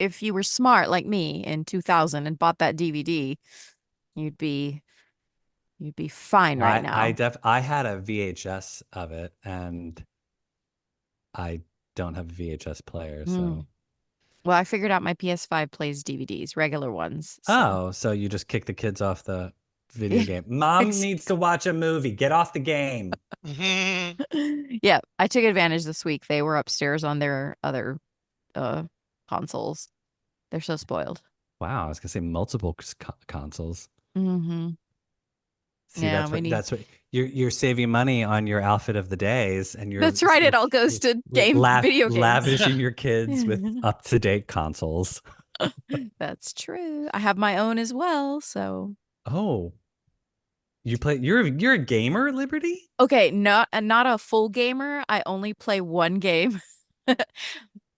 if you were smart like me in 2000 and bought that DVD, you'd be fine right now. I had a VHS of it, and I don't have a VHS player, Mm. so. Well, I figured out my PS5 plays DVDs, regular ones. So Oh, so you just kick the kids off the video yeah, game. Mom needs to watch a movie. Get off the game. Mhm. yeah, I took advantage this week. They were upstairs on their other uh consoles. They're so spoiled. Wow, I was gonna say multiple consoles. Hmm. See, Yeah, we need. that's what you're saving money on your outfit of the days, and That's right. It all goes to video games. lavishing your kids with up-to-date consoles. That's true. I have my own as well, so Oh, you're a gamer, Liberty? okay, not a full gamer. I only play one game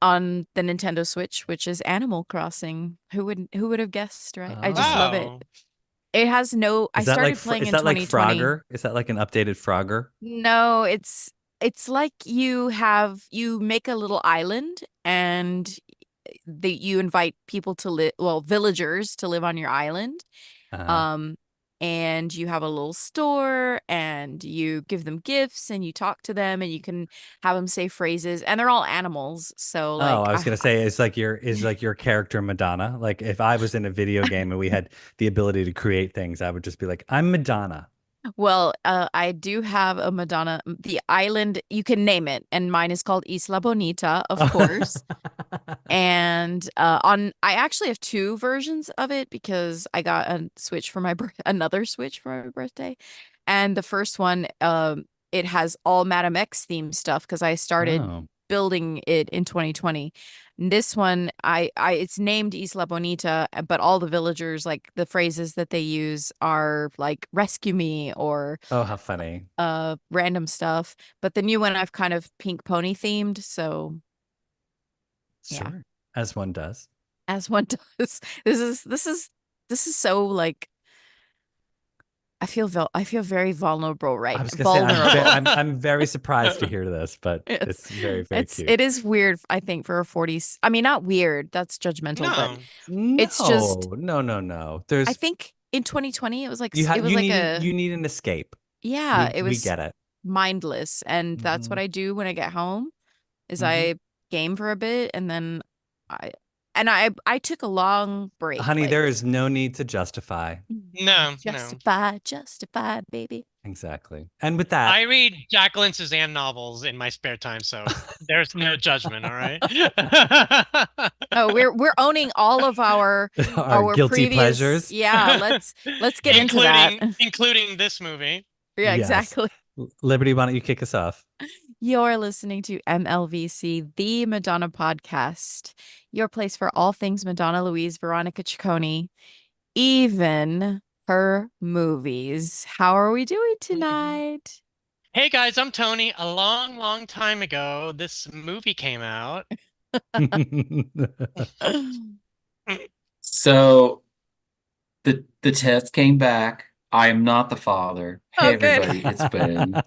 on the Nintendo Switch, which is Animal Crossing. Who would have guessed, right? I just love Oh. it. Wow. It has no I started playing Is in that like 2020. Frogger? Is that like an updated Frogger? No, it's like you make a little island and you invite people to live, well, villagers to live on your island. Uh, Um, and you have a little store and you give them gifts and you talk to them and you can have them say phrases and they're all animals. So oh, like I was gonna say is like your character Madonna. Like if I was in a video game and we had the ability to create things, I would just be like, I'm Madonna. well, I do have a Madonna, the island, you can name it, and mine is called Isla Bonita, of course. And on I actually have two versions of it because I got a Switch for my another Switch for my birthday. And the first one it has all Madame X theme stuff because I started Oh. building it in 2020. This one I it's named Isla Bonita, but all the villagers, like the phrases that they use are like rescue me or Oh, how funny. random stuff. But the new one I've kind of pink pony themed, so yeah. Sure. As one does. As one does. This is so like I feel very vulnerable I right was gonna say vulnerable. I'm very surprised to hear this, but It's it's very, very cute. it is weird, I think, for a 40s. I mean, not weird, that's judgmental, but No. it's just No, no, no, no. I think in 2020 it was You like a need an escape. yeah, it We was get it. mindless, and that's what Hmm. I do when I get home is Hmm. I game for a bit and then I I took a long break Honey, like there is no need to justify. No, no. justify, baby. Exactly. And with that, I read Jacqueline Suzanne novels in my spare time, so there's no judgment, all right? Oh, we're owning all of our our guilty previous. pleasures. Yeah, let's get into that. Including this movie. Yeah, Yes. exactly. Liberty, why don't you kick us off? You're listening to MLVC, the Madonna podcast, your place for all things Madonna, Louise, Veronica Ciccone, even her movies. How are we doing tonight? Hey guys, I'm Tony. A long, long time ago, this movie came out. So the test came back. I am not the father. Oh, Hey good. everybody, it's Ben.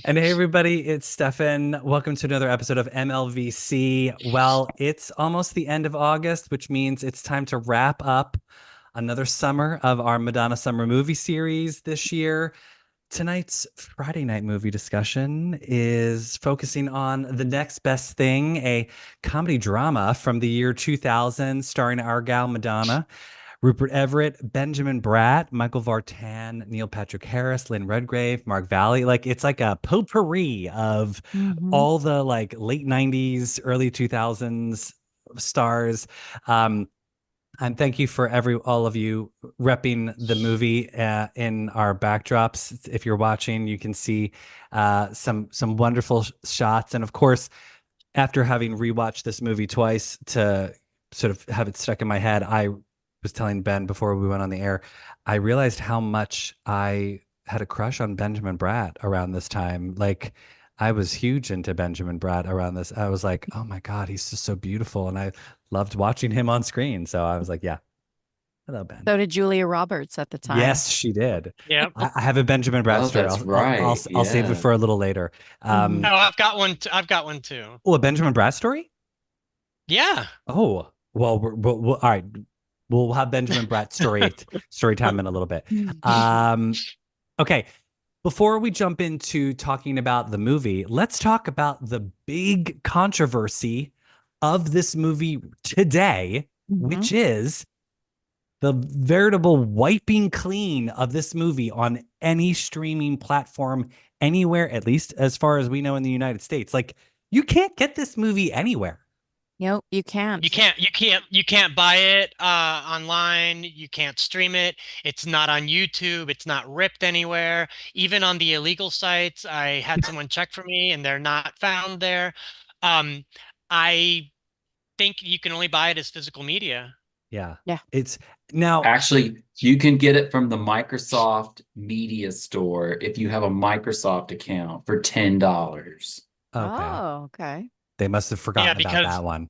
And hey, everybody, it's Stefan. Welcome to another episode of MLVC. Well, it's almost the end of August, which means it's time to wrap up another summer of our Madonna Summer Movie Series this year. Tonight's Friday night movie discussion is focusing on The Next Best Thing, a comedy drama from the year 2000 starring our gal Madonna, Rupert Everett, Benjamin Bratt, Michael Vartan, Neil Patrick Harris, Lynn Redgrave, Mark Valley. Like it's like a potpourri of Mhm. all the like late 90s, early 2000s stars. Um, and thank you for all of you repping the movie in our backdrops. If you're watching, you can see some wonderful shots. And of course, after having rewatched this movie twice to sort of have it stuck in my head, I was telling Ben before we went on the air, I realized how much I had a crush on Benjamin Bratt around this time. Like I was huge into Benjamin Bratt around this. I was like, oh my God, he's just so beautiful. And I loved watching him on screen. So I was like, yeah, hello, Ben. So did Julia Roberts at the time. Yes, she did. Yep. I have a Benjamin Bratt Oh, story. that's right. I'll save it Yeah. for a little later. Mhm. Oh, I've got one. I've got one too. Oh, a Benjamin Bratt story? Yeah. Oh, well, all right. We'll have Benjamin Bratt story time in a little bit. Okay. Before we jump into talking about the movie, let's talk about the big controversy of this movie today, which is the veritable wiping clean of this movie on any streaming platform anywhere, at least as far as we know in the United States. Like, you can't get this movie anywhere. Nope, you can't. You can't buy it online. You can't stream it. It's not on YouTube. It's not ripped anywhere. Even on the illegal sites, I had someone check for me and they're not found there. Um, I think you can only buy it as physical media. Yeah. Yeah. It's now. Actually, you can get it from the Microsoft Media Store if you have a Microsoft account for $10. Okay. Oh, okay. They must have Yeah, forgotten about that one.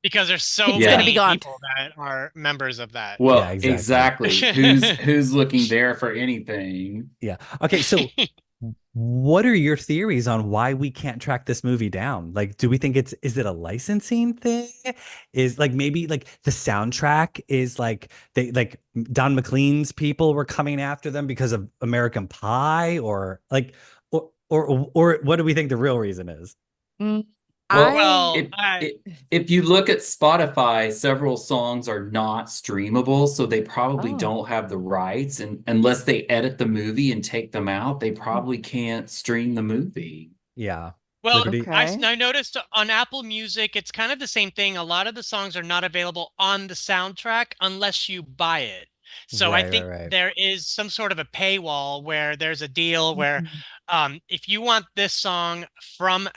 because there's so It's gonna be many gone. people that are members of that. Well, Yeah, exactly. Who's looking there for anything? Yeah. Okay. So, what are your theories on why we can't track this movie down? Like, do we think is it a licensing thing? Is like maybe like the soundtrack is like they like Don McLean's people were coming after them because of American Pie, or like, or what do we think the real reason is? Mm, Well, Well, if you look at Spotify, several songs are not streamable, so they probably Oh. don't have the rights. And unless they edit the movie and take them out, they probably can't stream the movie. Yeah. Well, Liberty. Okay. I noticed on Apple Music, it's kind of the same thing. A lot of the songs are not available on the soundtrack unless you buy it. So I think Right. there is some sort of a paywall where there's a deal where Mhm. if you want this song from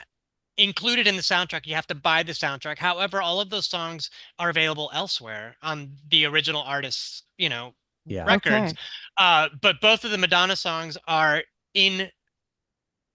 included in the soundtrack, you have to buy the soundtrack. However, all of those songs are available elsewhere on the original artist's, Yeah. records. Okay. But both of the Madonna songs in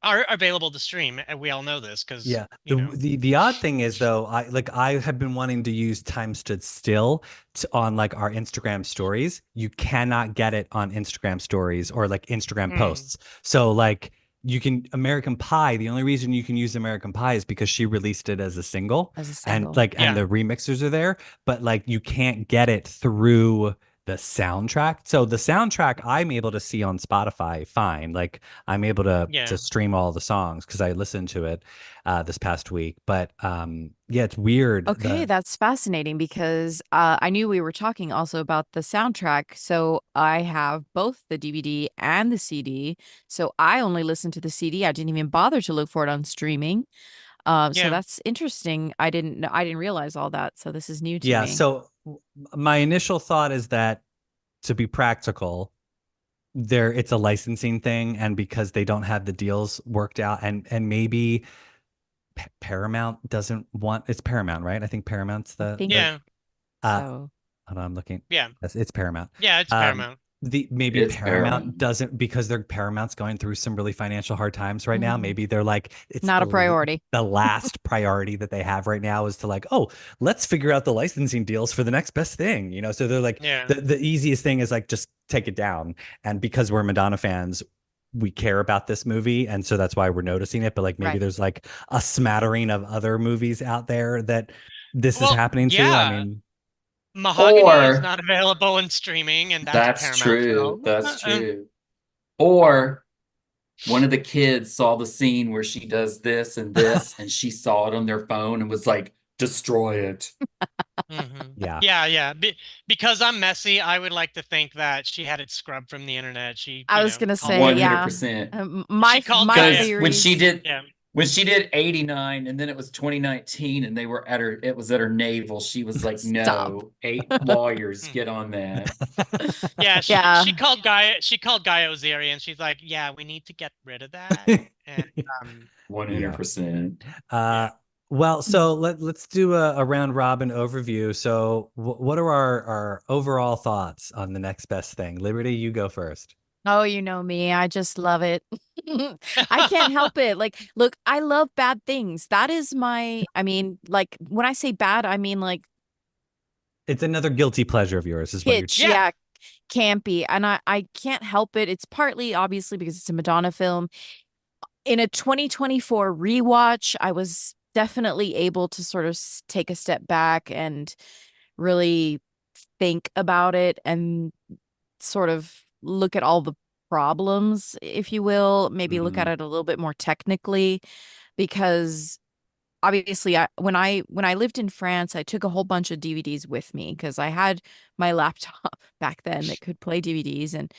are available to stream, and we all know this because Yeah. The odd thing is though, I have been wanting to use Time Stood Still on like our Instagram stories. You cannot get it on Instagram stories or like Instagram posts. So like you can American Pie, the only reason you can use American Pie is because she released it as a single, As a and single. like and Yeah. the remixers are there, but like you can't get it through the soundtrack. So the soundtrack I'm able to see on Spotify fine. Like I'm able to Yeah. stream all the songs because I listened to it this past week. But yeah, it's weird. Okay, that's fascinating because I knew we were talking also about the soundtrack. So I have both the DVD and the CD. So I only listened to the CD. I didn't even bother to look for it on streaming. So Yeah. that's interesting. I didn't know, I didn't realize all that. So this is new to Yeah. me. So my initial thought is that to be practical, it's a licensing thing, and because they don't have the deals worked out, and maybe Paramount doesn't want it's Paramount, right? I think Paramount's I the think Yeah. uh so. hold on, I'm looking. Yeah. Yes, it's Paramount. Yeah. It's Um, Paramount. maybe It's Paramount Paramount. doesn't because Paramount's going through some really financial hard times right now. Mhm. Maybe they're like it's Not a priority. the last priority that they have right now is to like, oh, let's figure out the licensing deals for the next best thing, you know. So they're like Yeah. the easiest thing is like just take it down. And because we're Madonna fans, we care about this movie, and so that's why we're noticing it. But like maybe Right. there's like a smattering of other movies out there that this is Well, happening to. I yeah. mean, Mahogany is Or not available in streaming, and that's a that's Paramount true. film. That's true. Or one of the kids saw the scene where she does this and this, and she saw it on their phone and was like, destroy it. yeah. Yeah. Because I'm messy, I would like to think that she had it scrubbed from the internet. She, I was gonna called say, Gaia. yeah. 100%. She called My Gaia. Because when she theories. did Yeah. when she did 89 and then it was 2019 and it was at her navel, she was like, Stop. no, 8 lawyers Hmm. get on that. Yeah, Yeah. she called Gaia. She called Gaia Oziri, and she's like, "Yeah, we need to get rid of that." And um, 100%. Well, so let's do a round robin overview. So what are our overall thoughts on the next best thing? Liberty, you go first. Oh, you know me. I just love it. I can't help it. Like, look, I love bad things. That is I mean, like when I say bad, I mean like It's another guilty pleasure of yours, is what you're. kitsch, yeah, yeah, campy. And I can't help it. It's partly obviously because it's a Madonna film. In a 2024 rewatch, I was definitely able to sort of take a step back and really think about it and sort of look at all the problems, if you will, maybe look at Mhm. it a little bit more technically, because obviously when I lived in France, I took a whole bunch of DVDs with me because I had my laptop back then that could play DVDs, and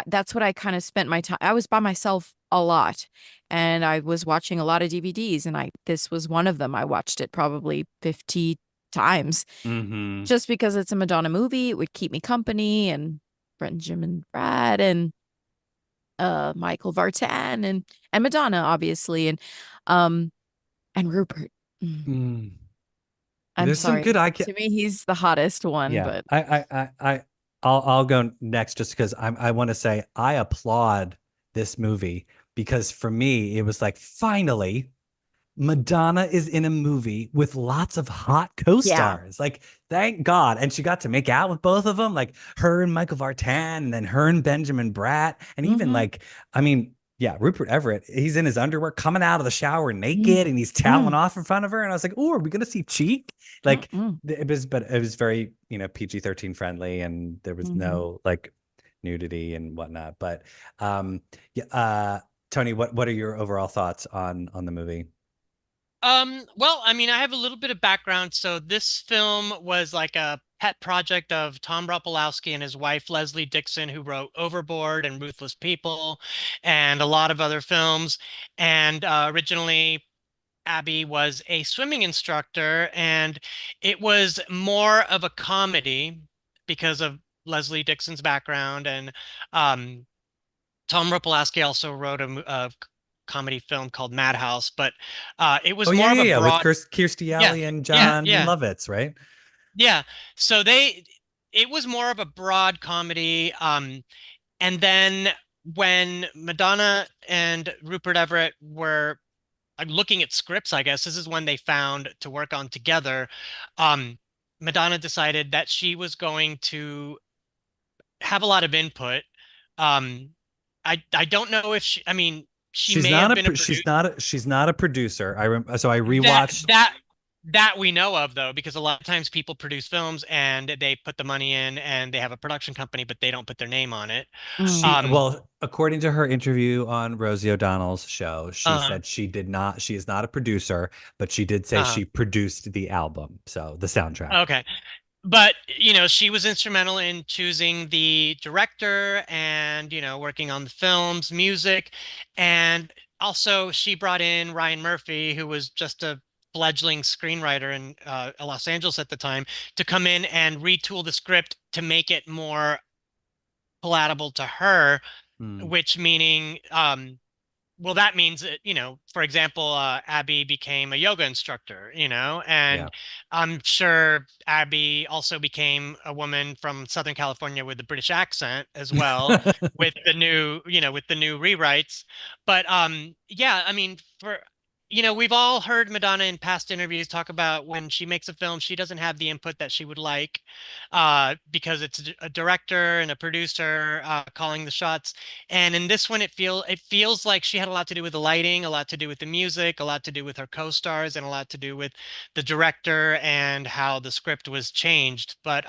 that's what I kind of spent my time. I was by myself a lot, and I was watching a lot of DVDs, and I this was one of them. I watched it probably 50 times Mhm. just because it's a Madonna movie. It would keep me company, and Benjamin Bratt and Michael Vartan and Madonna, obviously, um and Rupert. Mm. Mm. I'm There's some good sorry. eye. To me, he's the hottest one, Yeah, but I'll go next just because I want to say I applaud this movie because for me it was like finally Madonna is in a movie with lots of hot yeah. co-stars. Like, thank God. And she got to make out with both of them, like her and Michael Vartan, and then her and Benjamin Bratt. And even Mm-hmm. like, I mean, yeah, Rupert Everett, he's in his underwear coming out of the shower naked Mm. and he's toweling Mm. off in front of her. And I was like, oh, are we gonna see cheek? Like Mm-mm. but it was very, PG-13 friendly and there was Mm-hmm. no like nudity and whatnot. But yeah, Tony, what are your overall thoughts on the movie? Well, I mean, I have a little bit of background. So this film was like a pet project of Tom Ropolowski and his wife, Leslie Dixon, who wrote Overboard and Ruthless People and a lot of other films. And originally, Abby was a swimming instructor, and it was more of a comedy because of Leslie Dixon's background. And um, Tom Ropolowski also wrote a comedy film called Madhouse, but it Oh was yeah, more of yeah, a yeah, with broad, Kirstie yeah, Alley and yeah, John yeah, Lovitz, right? yeah. So it was more of a broad comedy. And then when Madonna and Rupert Everett were looking at scripts, I guess this is when they found to work on together. Um, Madonna decided that she was going to have a lot of input. Um, I don't know if she, I mean, she She's may not have a been a she's producer not a she's not a producer. So I that rewatched. that that we know of though, because a lot of times people produce films and they put the money in and they have a production company, but they don't put their name on it. Mm. She Um, well, according to her interview on Rosie O'Donnell's show, she uh, said she is not a producer, but she did say uh, she produced the album, so the soundtrack. okay. But she was instrumental in choosing the director and working on the film's music, and also she brought in Ryan Murphy, who was just a fledgling screenwriter in Los Angeles at the time, to come in and retool the script to make it more palatable to her, Hmm. which meaning well, that means that, for example, Abby became a yoga instructor, Yeah. and I'm sure Abby also became a woman from Southern California with a British accent as well, with the new, with the new rewrites. But yeah, I mean, we've all heard Madonna in past interviews talk about when she makes a film, she doesn't have the input that she would like, because it's a director and a producer calling the shots. And in this one, it feels like she had a lot to do with the lighting, a lot to do with the music, a lot to do with her co-stars, and a lot to do with the director and how the script was changed. But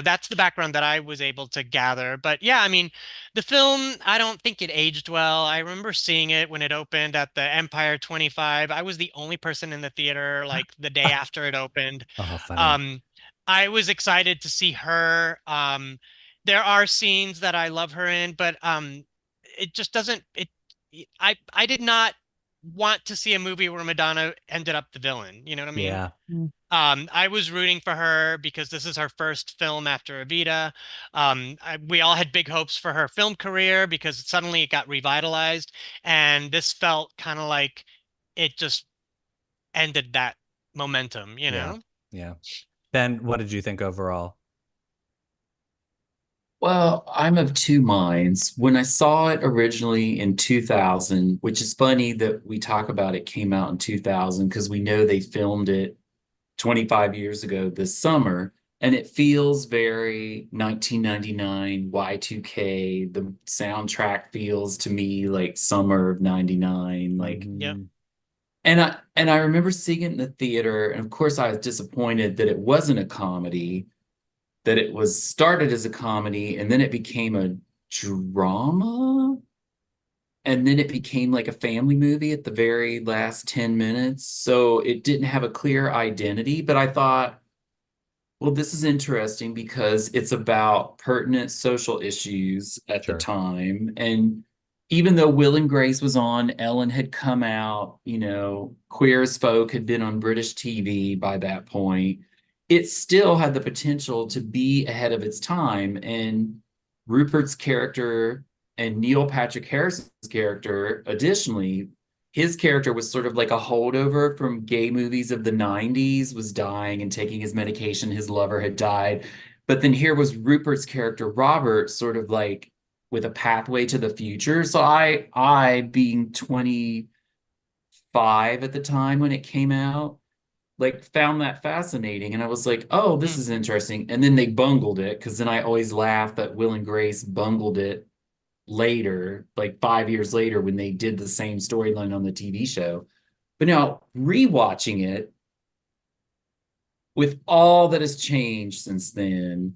that's the background that I was able to gather. But yeah, I mean, the film, I don't think it aged well. I remember seeing it when it opened at the Empire 25. I was the only person in the theater like the day after it opened. Oh, funny. Um, I was excited to see her. There are scenes that I love her in, but it just doesn't it I did not want to see a movie where Madonna ended up the villain. You know what I mean? Yeah. Mm. I was rooting for her because this is her first film after Evita. We all had big hopes for her film career because suddenly it got revitalized, and this felt kind of like it just ended that momentum, you Yeah. know? Yeah. Ben, what did you think overall? Well, I'm of two minds. When I saw it originally in 2000, which is funny that we talk about it came out in 2000 because we know they filmed it 25 years ago this summer, and it feels very 1999 Y2K. The soundtrack feels to me like summer of 99, like Yep. Mhm. And I remember seeing it in the theater, and of course I was disappointed that it wasn't a comedy, that it was started as a comedy and then it became a drama, and then it became like a family movie at the very last 10 minutes. So it didn't have a clear identity, but I thought, well, this is interesting because it's about pertinent social issues at the Sure. time. And even though Will and Grace was on, Ellen had come out, Queer as Folk had been on British TV by that point, it still had the potential to be ahead of its time. And Rupert's character and Neil Patrick Harris's character, additionally, his character was sort of like a holdover from gay movies of the 90s, was dying and taking his medication. His lover had died. But then here was Rupert's character, Robert, sort of like with a pathway to the future. So I being 25 at the time when it came out, like found that fascinating. And I was like, oh, this is interesting. And then they bungled it, because then I always laugh that Will and Grace bungled it later, like 5 years later, when they did the same storyline on the TV show. But now rewatching it with all that has changed since then,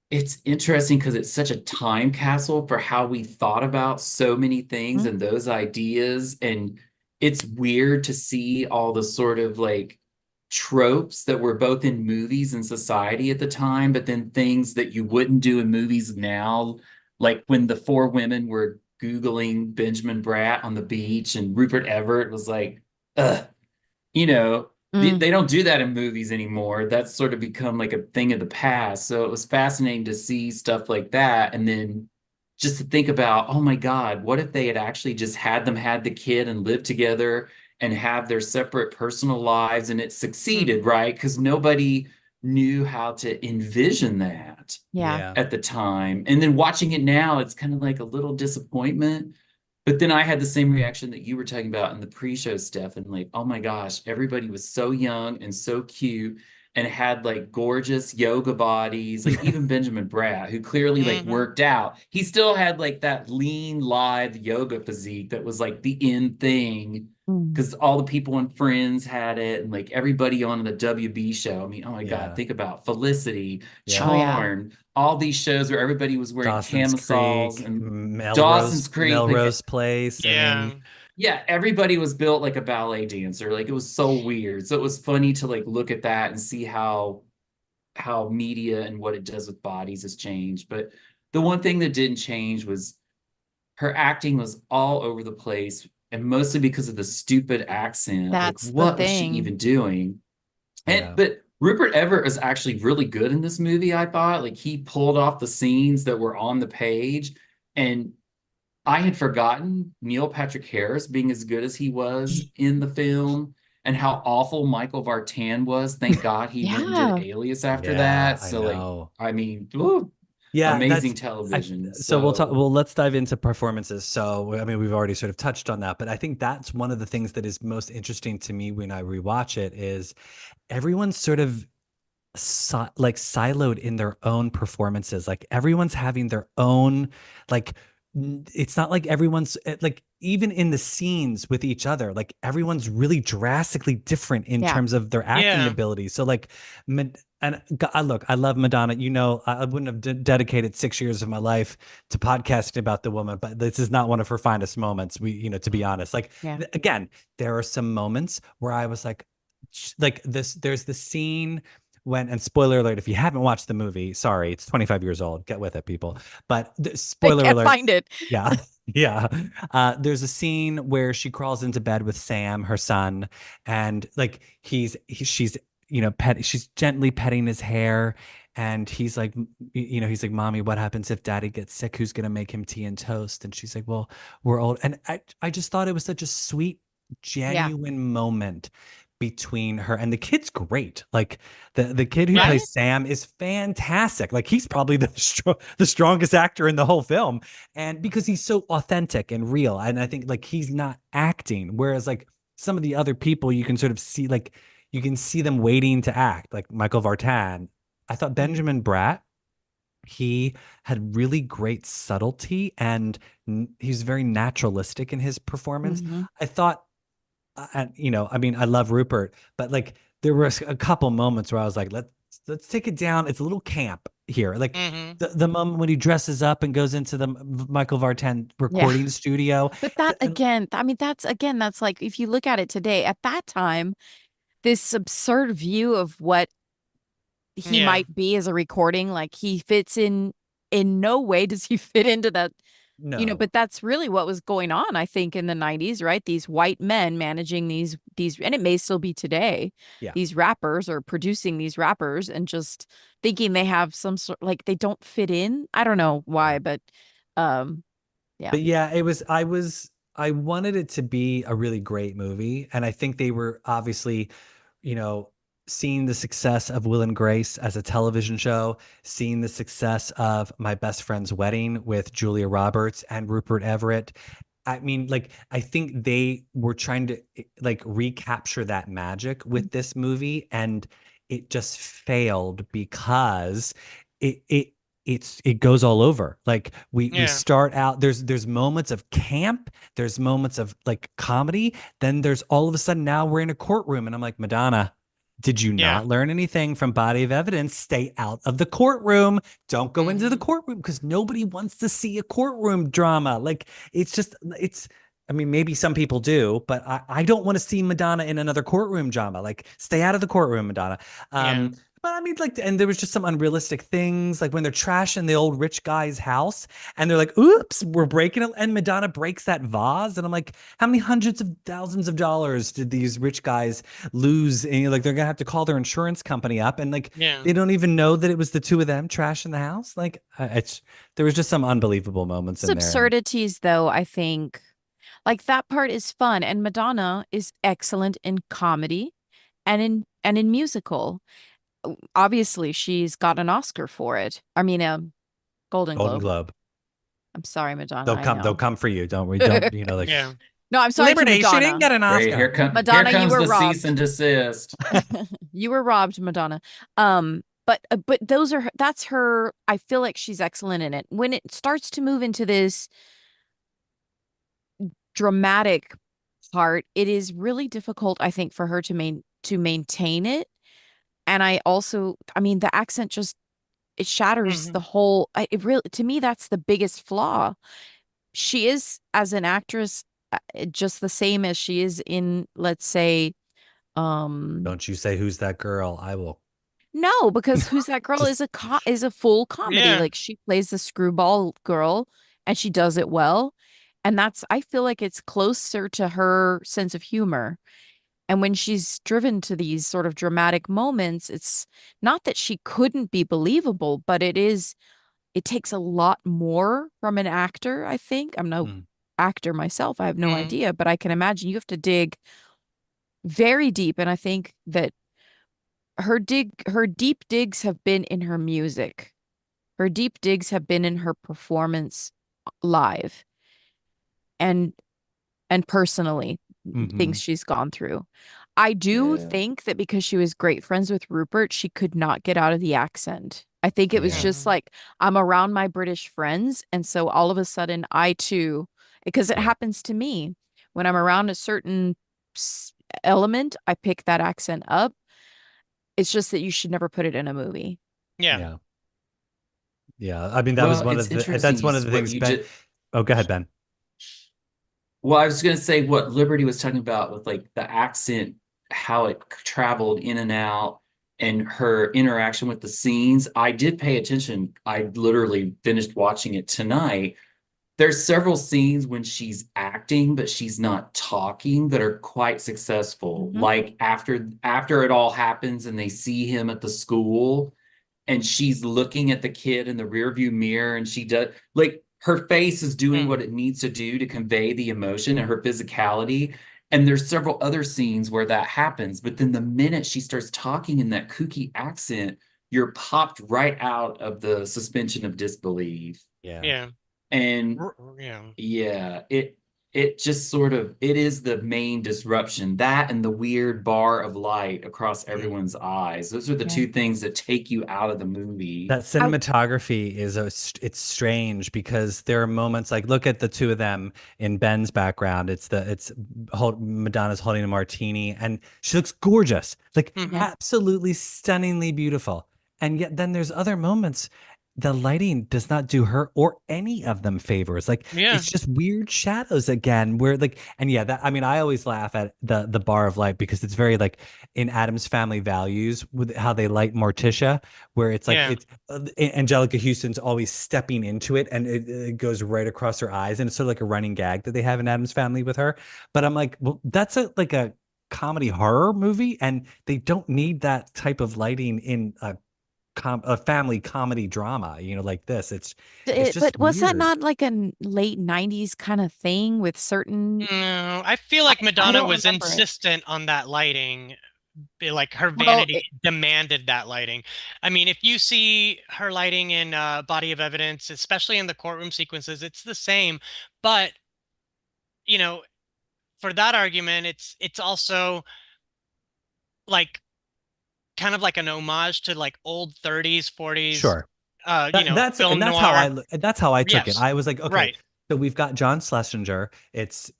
it's interesting because it's such a time capsule for how we thought about so many things and those ideas. And it's weird to see all the sort of like tropes that were both in movies and society at the time, but then things that you wouldn't do in movies now, like when the four women were Googling Benjamin Bratt on the beach and Rupert Everett was like, ugh, you know, Mm. they don't do that in movies anymore. That's sort of become like a thing of the past. So it was fascinating to see stuff like that. And then just to think about, oh my God, what if they had actually just had the kid and lived together and have their separate personal lives, and it succeeded, right? Because nobody knew how to envision that Yeah. Yeah. at the time. And then watching it now, it's kind of like a little disappointment. But then I had the same reaction that you were talking about in the pre-show stuff, and like, oh my gosh, everybody was so young and so cute and had like gorgeous yoga bodies. Like even Benjamin Bratt, who clearly like worked out, he still had like that lean, lithe yoga physique that was like the in thing, Mm. because all the people in Friends had it, and like everybody on the WB show. I mean, oh my God, Yeah. think about Felicity, Yeah. Oh yeah. Charmed, all these shows where everybody was wearing Dawson's camisoles, Creek, and Melrose, Dawson's Creek, like, Melrose Place. I Yeah. mean, yeah, everybody was built like a ballet dancer. Like it was so weird. So it was funny to like look at that and see how media and what it does with bodies has changed. But the one thing that didn't change was her acting was all over the place, and mostly because of the stupid accent. Like That's the what was she thing. even doing? And yeah. but Rupert Everett is actually really good in this movie, I thought. Like he pulled off the scenes that were on the page. And I had forgotten Neil Patrick Harris being as good as he was in the film, and how awful Michael Vartan was. Thank God he went and did Yeah. Alias after Yeah, that. I So like, know. I mean, ooh, Yeah, amazing that's television. so we'll talk, So well, let's dive into performances. So I mean, we've already sort of touched on that, but I think that's one of the things that is most interesting to me when I rewatch it is everyone's sort of like siloed in their own performances. Like everyone's having their own, like it's not like everyone's like even in the scenes with each other, like everyone's really drastically different in Yeah. terms of their acting Yeah. ability. So like, and look, I love Madonna. You know, I wouldn't have dedicated 6 years of my life to podcasting about the woman, but this is not one of her finest moments. To be honest, like Yeah. again, there are some moments where I was like this. There's the scene when, and spoiler alert, if you haven't watched the movie, sorry, it's 25 years old. Get with it, people. But I spoiler can't alert. find it. Yeah. Yeah. There's a scene where she crawls into bed with Sam, her son, and like she's she's gently petting his hair, and he's like, he's like, Mommy, what happens if Daddy gets sick? Who's gonna make him tea and toast? And she's like, well, we're old. And I just thought it was such a sweet, Yeah. genuine moment between her and the kid's great. Like the kid who Yeah. plays Sam is fantastic. Like he's probably the strongest actor in the whole film, and because he's so authentic and real. And I think like he's not acting, whereas like some of the other people you can sort of see, like you can see them waiting to act, like Michael Vartan. I thought Benjamin Bratt he had really great subtlety, and he was very naturalistic in his performance. Hmm. I thought, and I mean, I love Rupert, but like there was a couple moments where I was like, let's take it down. It's a little camp here. Like Hmm. the moment when he dresses up and goes into the Michael Vartan Yeah. recording studio. But that again, I mean, that's like, if you look at it today, at that time, this absurd view of what he Yeah. might be as a recording, like he fits in no way does he fit into that, No. but that's really what was going on, I think, in the 90s, right? These white men managing these, and it may still be today, Yeah. these rappers, or producing these rappers, and just thinking they have some sort, like they don't fit in. I don't know why, but um yeah. But yeah, I wanted it to be a really great movie. And I think they were obviously, you know, seeing the success of Will and Grace as a television show, seeing the success of My Best Friend's Wedding with Julia Roberts and Rupert Everett. I mean, like, I think they were trying to like recapture that magic with this movie, and it just failed because it it it goes all over. Like we Yeah. start out, there's moments of camp, there's moments of like comedy, then there's all of a sudden now we're in a courtroom, and I'm like, Madonna, did you Yeah. not learn anything from Body of Evidence? Stay out of the courtroom. Don't go into the Hmm. courtroom, because nobody wants to see a courtroom drama. Like it's I mean, maybe some people do, but I don't want to see Madonna in another courtroom drama. Like, stay out of the courtroom, Madonna. Yeah. But I mean, like, and there was just some unrealistic things, like when they're trashing the old rich guy's house, and they're like, "Oops, we're breaking it," and Madonna breaks that vase, and I'm like, how many hundreds of thousands of dollars did these rich guys lose? And like, they're gonna have to call their insurance company up, and like, Yeah. they don't even know that it was the two of them trashing the house. Like, it's there was just some unbelievable moments It's in there. And absurdities, though, I think. Like that part is fun, and Madonna is excellent in comedy and in musical. Obviously, she's got an Oscar for it. I mean, a Golden Golden Globe. Globe, I'm sorry, Madonna. they'll I come, they'll know. come for you. Don't like Yeah. No, I'm sorry to Liberty? She didn't Madonna. get an Great. Oscar. Here Madonna, you comes were the cease robbed. and desist. You were robbed, Madonna. But that's her. I feel like she's excellent in it. When it starts to move into this dramatic part, it is really difficult, I think, for her to maintain it. And I mean, the accent just, it shatters the Hmm. whole. It really, to me, that's the biggest flaw. She is, as an actress, just the same as she is in, let's say, um, Don't you say who's that girl? I will no, because Who's That Girl just is a full comedy. Yeah. Like, she plays the screwball girl, and she does it well. And I feel like it's closer to her sense of humor. And when she's driven to these sort of dramatic moments, it's not that she couldn't be believable, but it takes a lot more from an actor, I think. I'm no mm, actor myself. I have no Hmm. idea, but I can imagine you have to dig very deep. And I think that her deep digs have been in her music. Her deep digs have been in her performance live, and personally, things mhm. she's gone through. I do Yeah. think that because she was great friends with Rupert, she could not get out of the accent. I think it was Yeah. just Hmm. like, I'm around my British friends, and so all of a sudden I too, because it Yeah. happens to me when I'm around a certain element, I pick that accent up. It's just that you should never put it in a movie. Yeah. Yeah. Yeah. I mean, that was Well, one it's of the interesting that's one of the what things you Ben. just. Oh, go ahead, Ben. Well, I was going to say what Liberty was talking about with like the accent, how it traveled in and out, and her interaction with the scenes. I did pay attention. I literally finished watching it tonight. There's several scenes when she's acting, but she's not talking, that are quite successful. Hmm. Like after it all happens and they see him at the school, and she's looking at the kid in the rearview mirror, and she does, like, her face is doing Hmm. what it needs to do to convey the emotion and her physicality. And there's several other scenes where that happens, but then the minute she starts talking in that kooky accent, you're popped right out of the suspension of disbelief. Yeah. Yeah. And Yeah. yeah, it it just sort of it is the main disruption. That and the weird bar of light across Mm. everyone's eyes. Those are the Yeah. two things that take you out of the movie. That cinematography is it's strange because there are moments like look at the two of them in Ben's background. Madonna's holding a martini and she looks gorgeous, like Mhm. Yeah. absolutely stunningly beautiful. And yet then there's other moments the lighting does not do her or any of them favors. Like Yeah. it's just weird shadows again. Where like and yeah, that I mean I always laugh at the bar of light because it's very like in Adam's Family Values with how they light Morticia, where it's like Yeah. it's Angelica Houston's always stepping into it and it goes right across her eyes and it's sort of like a running gag that they have in Adam's Family with her. But I'm like, well, that's like a comedy horror movie and they don't need that type of lighting in a family comedy drama, like this. It's just But was that weird. not like a late 90s kind of thing with certain No, I feel like I Madonna don't was remember it. insistent on that lighting. Like her Well, vanity demanded that lighting. I mean, if you see her lighting in Body of Evidence, especially in the courtroom sequences, it's the same. But, you know, for that argument, it's also like kind of like an homage to like old 30s, 40s, Sure. That's and film noir. that's how I took it. Yes, I was like, okay, right. so we've got John Schlesinger. It's,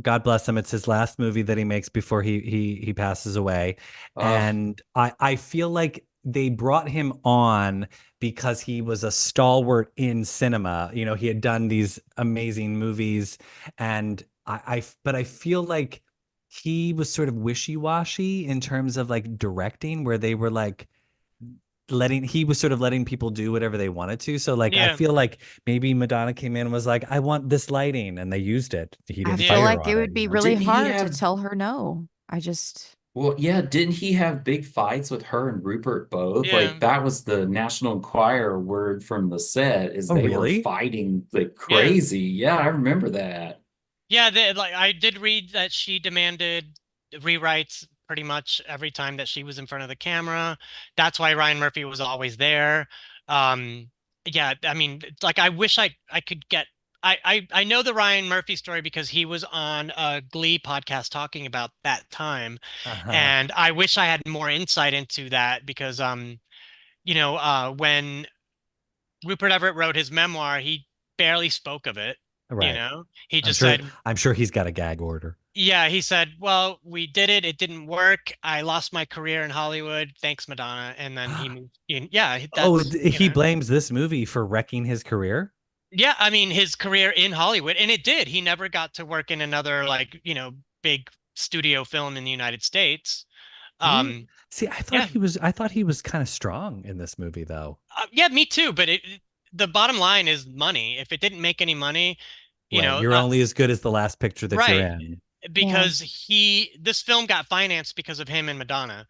God bless him. It's his last movie that he makes before he passes away. Ugh. And I feel like they brought him on because he was a stalwart in cinema. He had done these amazing movies and but I feel like he was sort of wishy-washy in terms of like directing where they were like he was sort of letting people do whatever they wanted to. So like I Yeah, feel like maybe Madonna came in and was like, I want this lighting, and they used it. He I didn't feel yeah. fire like it on it, would be Well, really didn't he hard to have tell her no. well, yeah, didn't he have big fights with her and Rupert both? Yeah, Like that was the National Enquirer word from the set is Oh, they were really? fighting like yeah. crazy. Yeah, I remember that. Yeah, like I did read that she demanded rewrites pretty much every time that she was in front of the camera. That's why Ryan Murphy was always there. Um, yeah, I mean, it's like I wish I could get I know the Ryan Murphy story because he was on a Glee podcast talking about that time, Uh-huh. and I wish I had more insight into that because when Rupert Everett wrote his memoir, he barely spoke of it. Right. He I'm just sure said, I'm sure he's got a gag order. yeah, he said, well, we did it. It didn't work. I lost my career in Hollywood. Thanks, Madonna. And then he moved in. Yeah, Oh, that's, he blames this movie for wrecking his career? yeah, I mean, his career in Hollywood, and it did. He never got to work in another, like, big studio film in the United States. Really? Um, See, yeah, I thought he was kind of strong in this movie though. yeah, me too. But the bottom line is money. If it didn't make any money, you Right. know, You're only as good as the last picture that you're right. in. Yeah. Because this film got financed because of him and Madonna.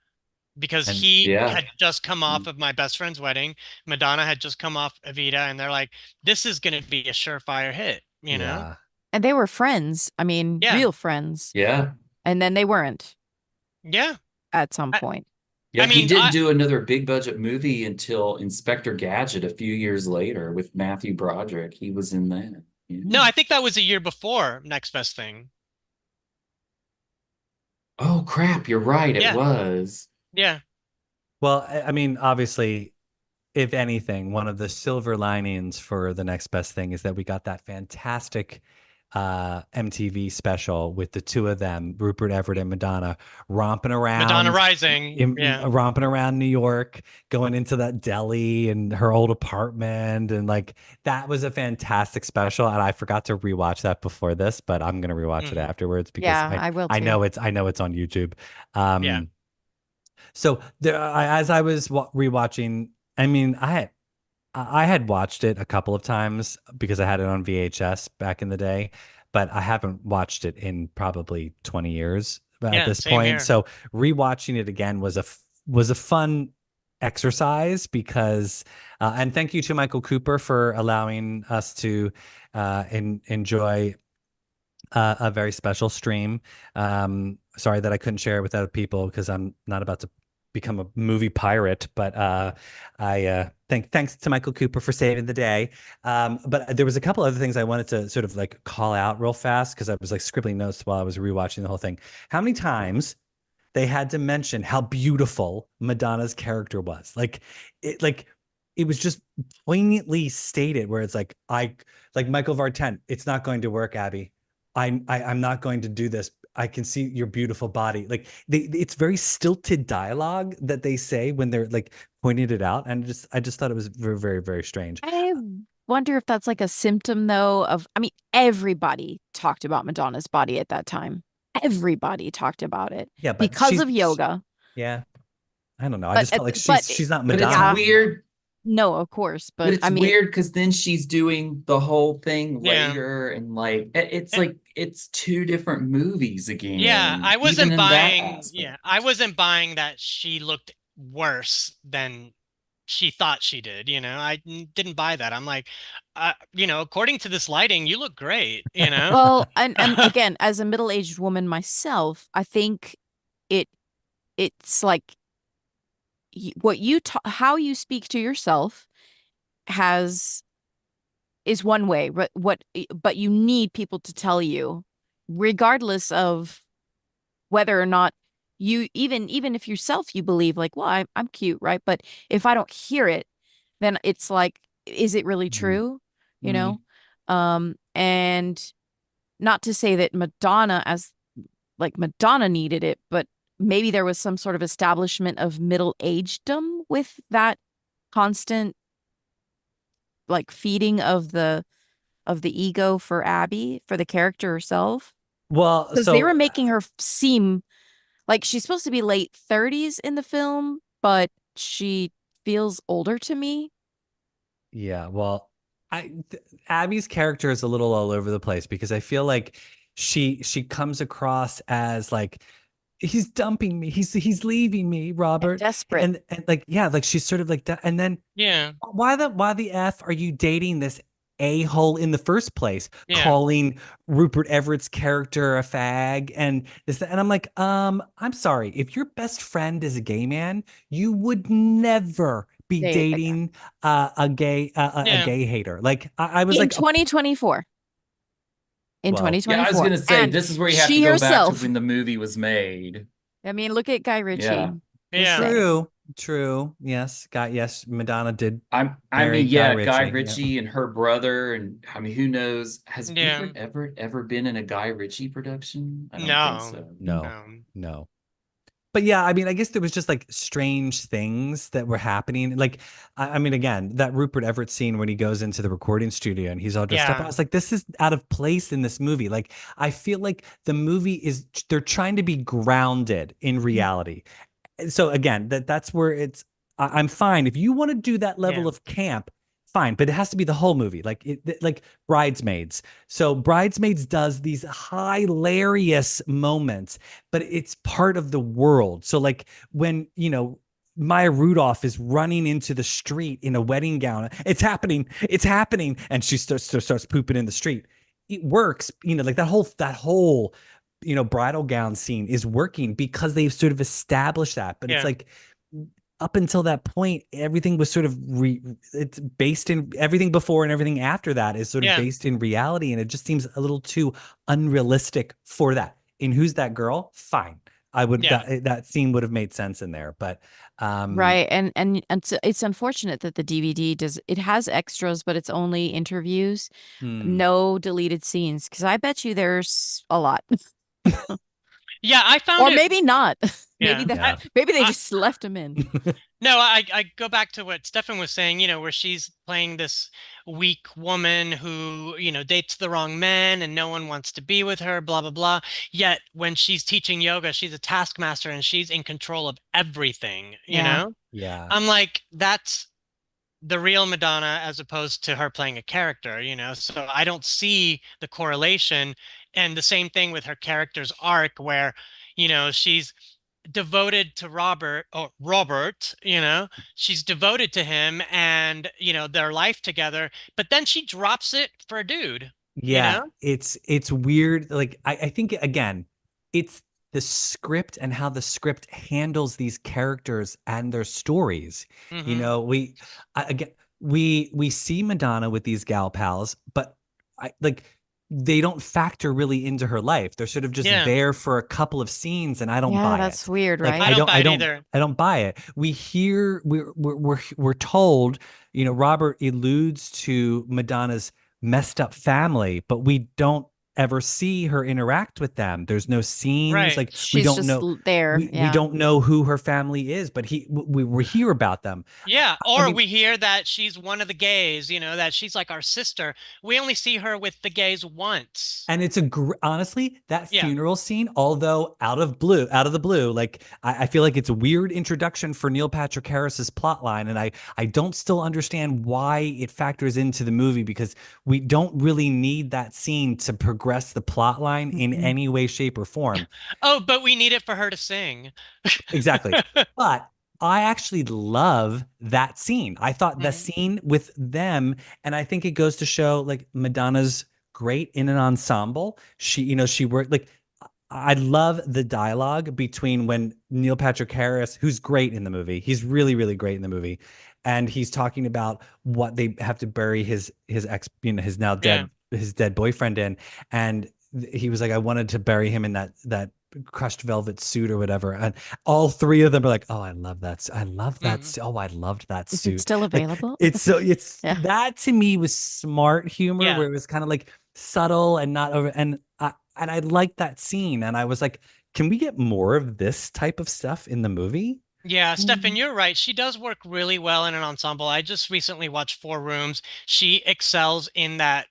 Because And he Yeah. had just come off of My Best Friend's Wedding. Madonna had just come off Evita, and they're like, this is going to be a surefire hit, you know? yeah. And they were friends. I mean, Yeah. real friends. Yeah. And then they weren't Yeah. at some I, point. I Yeah, he mean, didn't do another big budget movie until Inspector Gadget a few years later with Matthew Broderick. He was in that. Yeah. no, I think that was a year before Next Best Thing. Oh crap, you're right, it Yeah. was. Yeah. Well, I mean, obviously, if anything, one of the silver linings for the next best thing is that we got that fantastic MTV special with the two of them, Rupert Everett and Madonna, romping Madonna around Rising. Yeah. romping around New York, going into that deli and her old apartment, and like that was a fantastic special. And I forgot to rewatch that before this, but I'm gonna rewatch it Hmm. afterwards because Yeah, I will I too. know it's on YouTube. Yeah. So as I was rewatching, I mean, I had watched it a couple of times because I had it on VHS back in the day, but I haven't watched it in probably 20 years at Yeah. this Same point. here. So rewatching it again was a fun exercise because and thank you to Michael Cooper for allowing us to enjoy a very special stream. Sorry that I couldn't share it with other people because I'm not about to become a movie pirate, but I Thanks to Michael Cooper for saving the day. But there was a couple other things I wanted to sort of like call out real fast because I was like scribbling notes while I was rewatching the whole thing. How many times they had to mention how beautiful Madonna's character was? Like it was just poignantly stated where it's like Michael Vartan, it's not going to work, Abby. I'm not going to do this. I can see your beautiful body. Like it's very stilted dialogue that they say when they're like pointing it out, and I just thought it was very, very, very strange. I wonder if that's like a symptom though of, I mean, everybody talked about Madonna's body at that time. Everybody talked about it Yeah, but because of yoga. Yeah, I don't know. I But just felt like but she's not But it's Madonna. weird. no, of course, But but it's I mean, weird because then she's doing the whole thing Yeah. later, and like it's And- like it's two different movies again. Yeah, I even wasn't in that buying. aspect. Yeah, I wasn't buying that she looked worse than she thought she did. Didn't buy that. I'm like, according to this lighting, you look great. well, and again, as a middle-aged woman myself, I think it it's like what you how you speak to yourself has is one way, but you need people to tell you, regardless of whether or not you even if yourself you believe like, well, I'm cute, right? But if I don't hear it, then it's like, is it really Mhm. true? You know? And not to say that Madonna needed it, but maybe there was some sort of establishment of middle-agedom with that constant like feeding of the ego for Abby, for the character herself. Well, Because they were making her seem like she's supposed to be late 30s in the film, but she feels older to me. yeah, well, Abby's character is a little all over the place because I feel like she comes across as like he's dumping me, he's leaving me, Robert, Desperate. and like yeah, like she's sort of like that, and then Yeah. why the F are you dating this a-hole in the first place, Yeah. calling Rupert Everett's character a fag and this, and I'm like, I'm sorry, if your best friend is a gay man, you would never be Date a guy. dating a gay hater. Like I was In like 2024. In Well, 2024. Yeah, I was gonna say And this is where you have to she go back to herself. when the movie was made. I mean, look at Guy Ritchie. Yeah. Just Yeah. saying. true, yes, Madonna did I marry mean, yeah, Guy yeah. Ritchie and her brother, and I mean, who knows? Has Yeah. Rupert Everett ever been in a Guy Ritchie production? I don't think No. so. No. But yeah, I mean, I guess there was just like strange things that were happening. Like, I mean, again, that Rupert Everett scene when he goes into the recording studio and he's all dressed up. I Yeah. was like, this is out of place in this movie. Like, I feel like the movie they're trying to be grounded in reality. So again, that's where I'm fine. If you want to do that level Yeah. of camp, fine, but it has to be the whole movie, like Bridesmaids. So Bridesmaids does these hilarious moments, but it's part of the world. So like when, Maya Rudolph is running into the street in a wedding gown, it's happening, and she starts pooping in the street. It works, like that whole bridal gown scene is working because they've sort of established that. But it's like up until that point, everything was sort of it's based in everything before and everything after that is sort of based in reality. And it just seems a little too unrealistic for that. In Who's That Girl? Fine. I would, that scene would have made sense in there, but right. And so it's unfortunate that the DVD it has extras, but it's only interviews, no deleted scenes. Cause I bet you there's a lot. Yeah, I found or it. maybe not. Yeah. Maybe they just left him in. No, I go back to what Stefan was saying, where she's playing this weak woman who, dates the wrong men and no one wants to be with her, blah, blah, blah. Yet when she's teaching yoga, she's a taskmaster and she's in control of everything, you know? Yeah. I'm like, that's the real Madonna as opposed to her playing a character, So I don't see the correlation. And the same thing with her character's arc where, she's devoted to Robert, she's devoted to him and, their life together, but then she drops it for a dude. Yeah, it's weird. Like I think again, it's the script and how the script handles these characters and their stories. You Mm-hmm. know, again, we see Madonna with these gal pals, but they don't factor really into her life. They're sort of just Yeah. there for a couple of scenes, and I don't Yeah, buy that's it. weird, Like right? I don't buy it either. I don't buy it. We're told, you know, Robert alludes to Madonna's messed up family, but we don't ever see her interact with them. There's no scenes. Right. Like we She's don't just know there. we Yeah. don't know who her family is, but we hear about them. Yeah, I or mean, we hear that she's one of the gays, you know, that she's like our sister. We only see her with the gays once. and it's honestly, that Yeah. funeral scene, although out of the blue, like I feel like it's a weird introduction for Neil Patrick Harris's plot line, and I don't still understand why it factors into the movie, because we don't really need that scene to progress the plot line in Mhm. any way, shape, or form. Oh, but we need it for her to sing. Exactly. But I actually love that scene. I thought the Mhm. scene with them, and I think it goes to show like Madonna's great in an ensemble. She, you know, she worked like I love the dialogue between when Neil Patrick Harris, who's great in the movie, he's really, really great in the movie, and he's talking about what they have to bury his ex, you know, his now Yeah. dead boyfriend in, and he was like, I wanted to bury him in that crushed velvet suit or whatever, and all three of them are like, oh, I love that, I love that, Mhm. oh, I loved that Is it suit. still Like available? it's Yeah. that to me was smart humor, Yeah. where it was kind of like subtle and not over, and I liked that scene, and I was like, can we get more of this type of stuff in the movie? Yeah, Stefan, Mhm. you're right. She does work really well in an ensemble. I just recently watched Four Rooms. She excels in that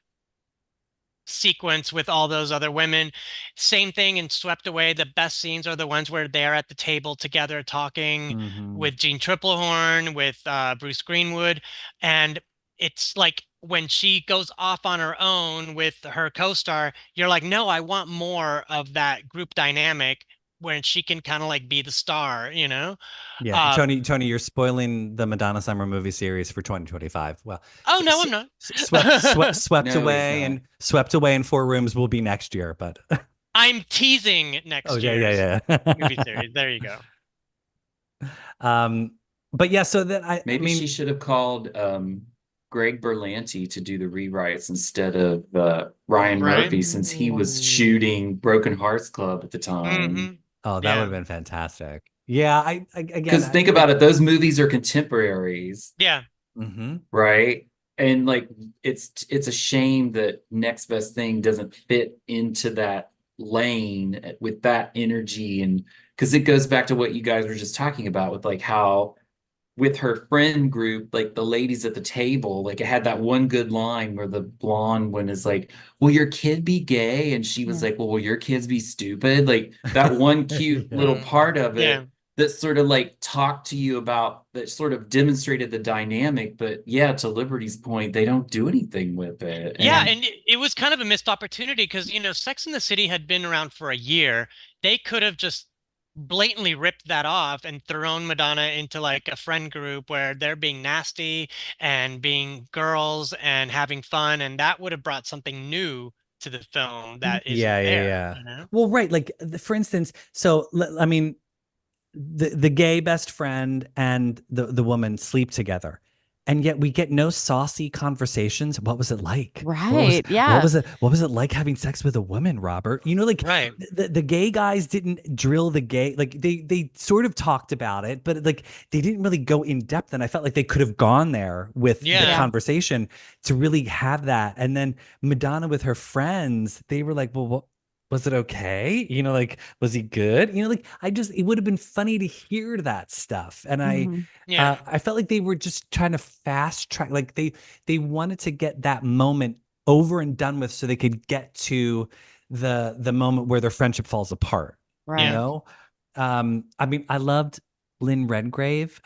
sequence with all those other women. Same thing in Swept Away. The best scenes are the ones where they're at the table together talking Mm-hmm. with Jean Triplehorn, with Bruce Greenwood. And it's like when she goes off on her own with her co-star, you're like, no, I want more of that group dynamic where she can kind of like be the star, you know? Yeah, Uh, Tony, you're spoiling the Madonna Summer Movie Series for 2025. Well, oh, no, I'm not. swept No, he's away, not. and swept away in Four Rooms will be next year, but I'm teasing oh next yeah, year's yeah, movie yeah. series. There you go. But yeah, so that I Maybe she mean, should have called Greg Berlanti to do the rewrites instead of Ryan Right? Murphy, since he was shooting Broken Hearts Club at the time. Hmm. oh, that would have Yeah. been fantastic. Yeah, again, Because think about it, those movies are contemporaries, Yeah. mm-hmm. right? And like it's a shame that Next Best Thing doesn't fit into that lane with that energy, and because it goes back to what you guys were just talking about with like how with her friend group, like the ladies at the table, like it had that one good line where the blonde one is like, will your kid be gay? And she was Yeah. like, well, will your kids be stupid? Like that one cute Yeah. little part of Yeah. it that sort of like talked to you about that sort of demonstrated the dynamic. But yeah, to Liberty's point, they don't do anything with it. Yeah, And and it was kind of a missed opportunity because, you know, Sex and the City had been around for a year. They could have just blatantly ripped that off and thrown Madonna into like a friend group where they're being nasty and being girls and having fun, and that would have brought something new to the film that isn't Yeah, yeah, there, yeah. you know? Well, right, like for instance, so I mean, the gay best friend and the woman sleep together, and yet we get no saucy conversations. What was it like? Right. Yeah. What was it like having sex with a woman, Robert? You know, like Right. the gay guys didn't drill the gay, like they sort of talked about it, but like they didn't really go in depth, and I felt like they could have gone there with the Yeah. Yeah. conversation to really have that. And then Madonna with her friends, they were like, well, what was it okay? You know, like, was he good? You know, like it would have been funny to hear that stuff. And Mhm. Yeah. I felt like they were just trying to fast track, like they wanted to get that moment over and done with so they could get to the moment where their friendship falls apart, you Yeah. Right. know? I mean, I loved Lynn Redgrave,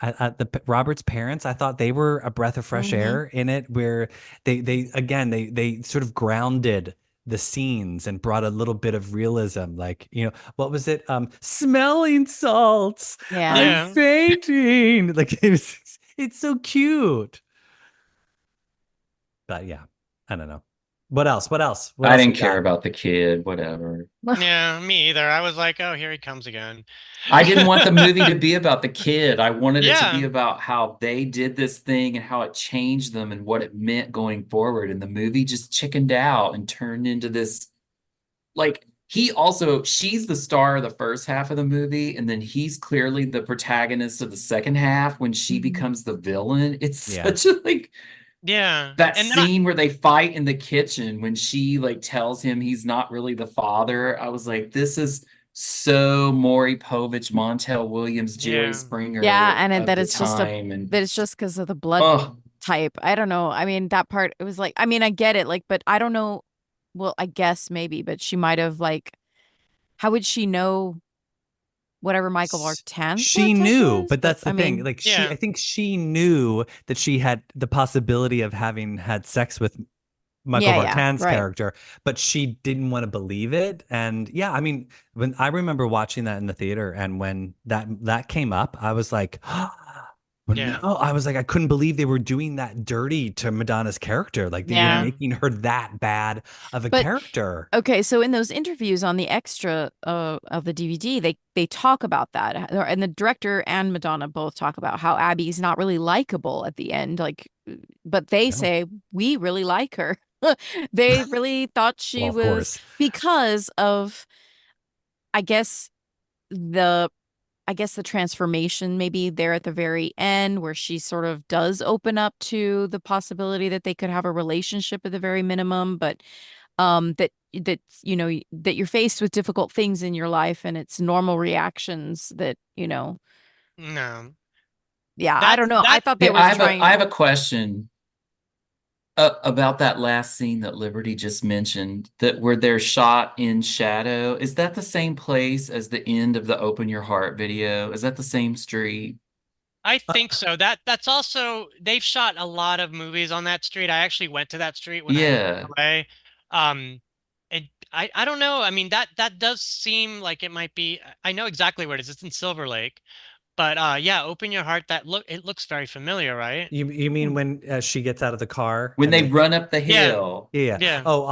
Robert's parents. I thought they were a breath of fresh Mhm. air in it, where they sort of grounded the scenes and brought a little bit of realism. Like, you know, what was it? Smelling salts. Yeah. I'm Yeah. fainting. Like it's so cute. But yeah, I don't know. What else? What else? What I else we didn't care got? about the kid, whatever. Yeah, me either. I was like, oh, here he comes again. I didn't want the movie to be about the kid. I wanted it to be Yeah, about how they did this thing and how it changed them and what it meant going forward. And the movie just chickened out and turned into this, like, she's the star of the first half of the movie, and then he's clearly the protagonist of the second half when she Mhm. becomes the villain. It's Yeah. such a like yeah. that And then I, scene where they fight in the kitchen when she like tells him he's not really the father. I was like, this is so Maury Povich, Montel Williams, Jerry yeah, Yeah, Springer and of that the it's just time. And that it's just because of the blood oh, type. I don't know. I mean, that part, it was like, I mean, I get it, like, but I don't know. Well, I guess maybe, but she might have like, how would she know whatever Michael S- Vartan's She blood type knew, is? but But that's the I thing. mean, Like yeah, I think she knew that she had the possibility of having had sex with Michael yeah, Vartan's right. character, but she didn't want to believe it. And yeah, I mean, when I remember watching that in the theater, and when that came up, I was like, well, no, yeah, I was like, I couldn't believe they were doing that dirty to Madonna's character. Like they were Yeah. yeah, making her that bad of a But character. okay, so in those interviews on the extra of the DVD, they talk about that, and the director and Madonna both talk about how Abby's not really likable at the end, like, but they No. say we really like her. They really thought Well, she of was course. because of, I guess the the transformation maybe there at the very end where she sort of does open up to the possibility that they could have a relationship at the very minimum, but that that you're faced with difficult things in your life and it's normal reactions that, no. yeah, I That don't know. I that thought they hey, were I trying. have a question about that last scene that Liberty just mentioned, that where they're shot in shadow. Is that the same place as the end of the Open Your Heart video? Is that the same street? I Uh, think so. That's also they've shot a lot of movies on that street. I actually went to that street when I lived Yeah. in LA. And I don't know. I mean that does seem like it might be. I know exactly where it is. It's in Silver Lake. But yeah, open your heart. It looks very familiar, right? you mean Hmm. when she gets out of the car When and they they run up the Yeah, hill. yeah. yeah. Oh,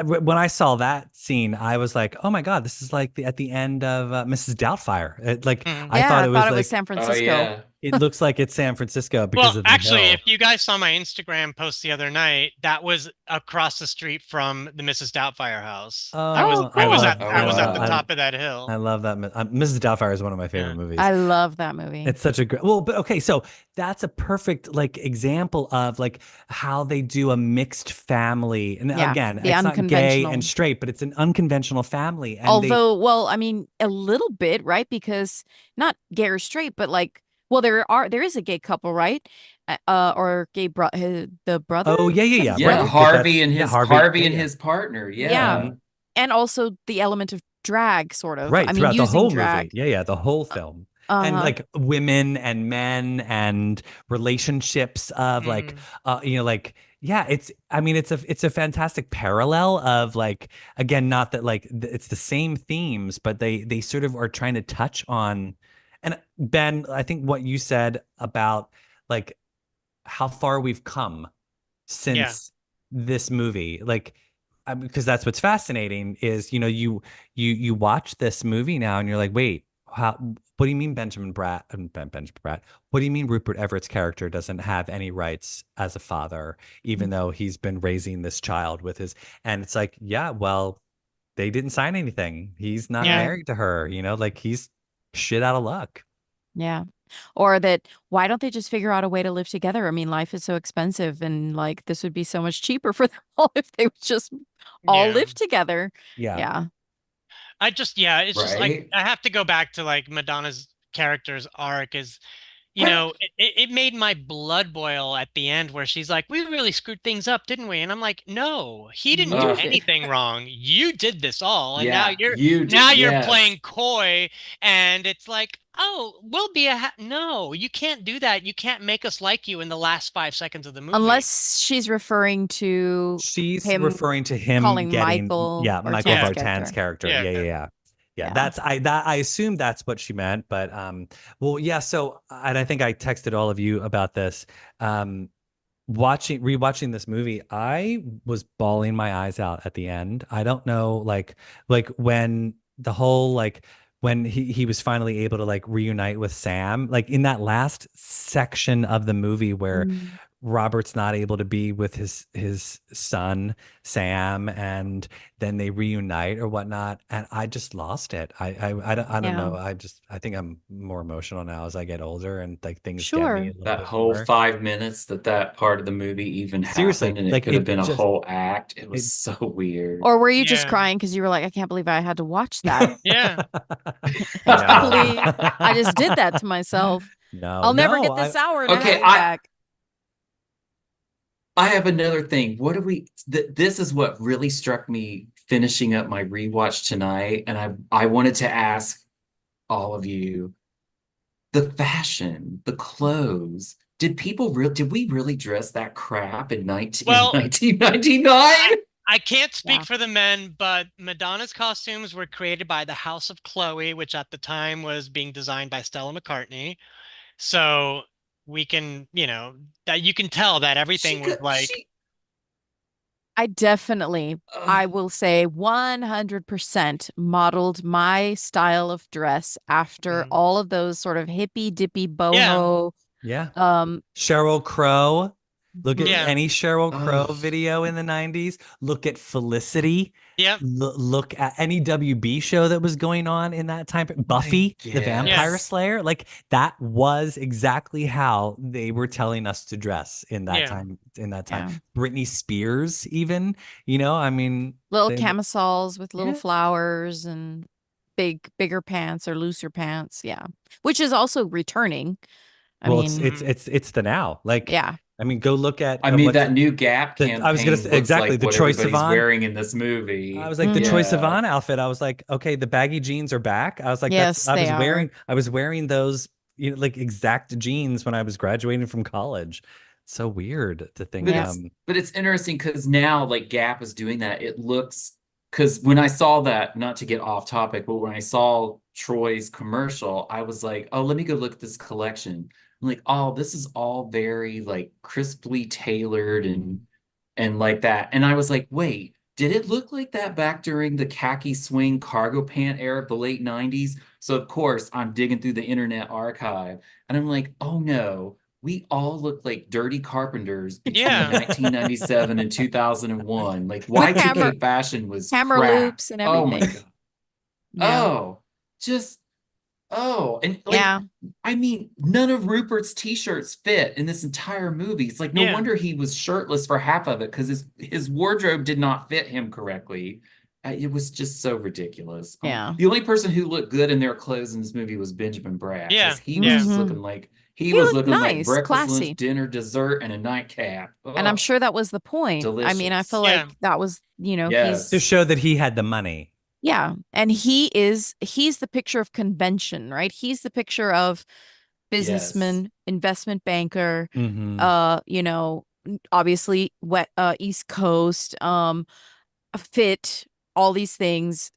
when I saw that scene, I was like, "Oh my God, this is like at the end of Mrs. Doubtfire." Mhm. I Yeah, thought I it thought was it was like San Oh Francisco. yeah. it looks like it's San Francisco because Well, of the actually, hill. if you guys saw my Instagram post the other night, that was across the street from the Mrs. Doubtfire house. Oh, I cool. Oh I was at the wow. top of that I hill. love that. Mrs. Doubtfire is one of my favorite Yeah. movies. I love that movie. It's such a great, well, but okay, so that's a perfect like example of like how they do a mixed family. And Yeah, again, the it's not gay and unconventional. straight, but it's an unconventional family. And they, Although, well, I mean, a little bit, right? Because not gay or straight, but like, well, there is a gay couple, right? Or the brother? oh yeah, yeah, Is that yeah, his Yeah, brother? right. But Harvey that's and yeah, his Harvey. Harvey Yeah, and yeah. his partner. Yeah. Yeah. Mhm. And also the element of drag, sort of. Right, I mean, throughout the using whole movie. drag. Yeah, yeah, the whole film. And Uh-huh. like women and men and relationships of like Mhm. like yeah, it's I mean it's a fantastic parallel of like again not that like it's the same themes, but they sort of are trying to touch on and Ben, I think what you said about like how far we've come Yeah. since this movie like because that's what's fascinating is you watch this movie now and you're like wait how what do you mean Benjamin Bratt, what do you mean Rupert Everett's character doesn't have any rights as a father even though he's been raising this child with his and it's like yeah well they didn't sign anything, he's not Yeah. Right. married to her, like he's shit out of luck. Yeah. Or that why don't they just figure out a way to live together? I mean, life is so expensive and like this would be so much cheaper for them all if they would just all Yeah. live together. Yeah. Yeah. Yeah, it's just like Right? I have to go back to like Madonna's character's arc is, you know, it made my blood boil at the end where she's like, "We really screwed things up, didn't we?" And I'm like, "No, he didn't do You Ugh. did. anything wrong. You did this all, and Yeah, you did. now you're Yes. playing coy." And it's like, "Oh, we'll be no, you can't do that. You can't make us like you in the last 5 seconds of the movie." Unless she's referring to She's him referring to him calling getting, Michael yeah, Michael Vartan's Yeah, Vartan's character. character. yeah, Yeah, yeah, yeah. Yeah, Yeah. I assume that's what she meant, but well, yeah, so and I think I texted all of you about this. Um rewatching this movie, I was bawling my eyes out at the end. I don't know, like when the whole like when he was finally able to like reunite with Sam, like in that last section of the movie where Mm. Robert's not able to be with his son Sam, and then they reunite or whatnot, and I just lost it. I don't Yeah, know. I think I'm more emotional now as I get older, and like things get me sure. a little That bit whole more. 5 minutes that part of the movie even Seriously, happened, and it like could have it been a just whole act. It was it so weird. Or were you just Yeah. crying because you were like, I can't believe I had to watch that. Yeah. I can't no. believe I just did that to myself. No, I'll never no, get I this hour and a Okay, half back. I have another thing. What do we this is what really struck me finishing up my rewatch tonight, and I wanted to ask all of you, the fashion, the clothes. Did we really dress that crap in Well, 1999? I can't speak Yeah. for the men, but Madonna's costumes were created by the House of Chloe, which at the time was being designed by Stella McCartney. So we can, that you can tell that She everything was could like, I definitely, uh, I will say 100% modeled my style of dress after mm, all of those sort of hippy dippy yeah, boho. yeah. Um, Sheryl Crow. Look at mhm. yeah, any Sheryl Crow oh video in the 90s. Look at Felicity. yeah, Look at any WB show that was going on in that time. my Buffy, the yeah, Vampire guess. Slayer. Like that was exactly how they were telling us to dress in that yeah, time. In that time, Yeah. Britney Spears, even. I mean, Little they. camisoles with little Yeah. flowers and bigger pants or looser pants. Yeah. Which is also returning. I Well, it's it's mean, mhm, it's it's the now. Like, yeah. I mean, go look at I mean, what's that new Gap I was gonna campaign say looks exactly like the what Troye everybody's Sivan. wearing in this I movie. was like the Hmm. Troye Yeah. Sivan outfit. I was like, okay, the baggy jeans are back. I was like, Yes, they are. I was wearing those, like exact jeans when I was graduating from college. So weird to think. But Yeah. it's interesting because now like Gap is doing that. It looks because when I saw that, not to get off topic, but when I saw Troy's commercial, I was like, oh, let me go look at this collection. I'm like, oh, this is all very like crisply tailored and like that. And I was like, wait, did it look like that back during the khaki swing cargo pant era of the late 90s? So of course I'm digging through the internet archive and I'm like, oh no, we all look like dirty carpenters between yeah, 1997 and 2001. Like With hammer Y2K fashion was hammer crap. loops and Oh my everything. God. Yeah. Oh, just and like, Yeah. I mean, none of Rupert's t-shirts fit in this entire movie. It's like no yeah, wonder he was shirtless for half of it because his wardrobe did not fit him correctly. It was just so ridiculous. Yeah. The only person who looked good in their clothes in this movie was Benjamin Bratt because yeah, he was yeah, just Hmm. looking like he He was looked looking like nice, breakfast, lunch, classy. dinner, dessert, and a nightcap. And I'm Oh, sure that was the point. I mean, I feel delicious. yeah, like that was, To Yes, he's show that he had the money. yeah. And he's the picture of convention, right? He's the picture of yes. businessman, investment banker, Hmm. obviously East Coast, fit, all these things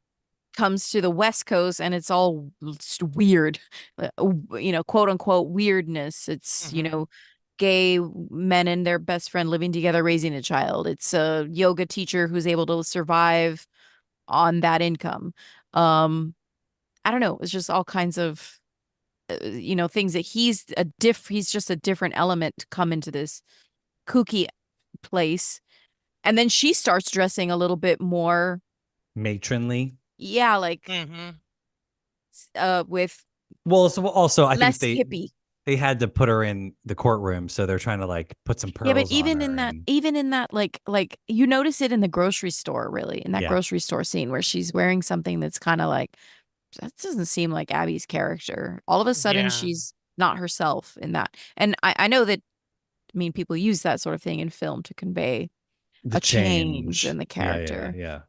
comes to the West Coast and it's all just weird, quote unquote weirdness. It's, hmm, gay men and their best friend living together, raising a child. It's a yoga teacher who's able to survive on that income. Um, I don't know. It's just all kinds of, things that he's just a different element to come into this kooky place. And then she starts dressing a little bit more, Matronly. yeah, like hmm, with Well, so also I think less hippie. they had to put her in the courtroom, so they're trying to like put some Yeah, but pearls on her, and even in that, like you notice it in the grocery store, really, in that yeah, grocery store scene where she's wearing something that's kind of like, that doesn't seem like Abby's character. All of a sudden, yeah, she's not herself in that. And I know that, I mean, people use that sort of thing in film to convey the a change change. in the Yeah, yeah, character. yeah.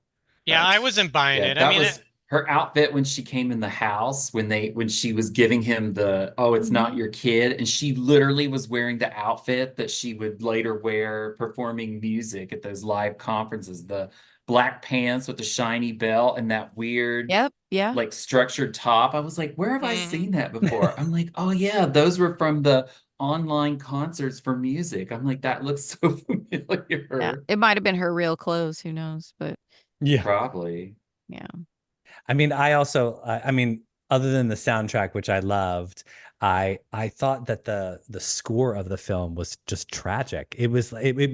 yeah. I But wasn't buying yeah, it. I that mean, was her outfit when she came in the house when she was giving him the oh it's not Hmm. your kid, and she literally was wearing the outfit that she would later wear performing music at those live conferences, the black pants with the shiny belt and that weird Yep. Yeah. like structured top. I was like, where have I Hmm. seen that before? I'm like, oh yeah, those were from the online concerts for music. I'm like, that looks so Yeah. familiar. It might have been her real clothes. Who knows? But Yeah. Probably. yeah. I mean, I mean, other than the soundtrack, which I loved, I thought that the score of the film was just tragic. It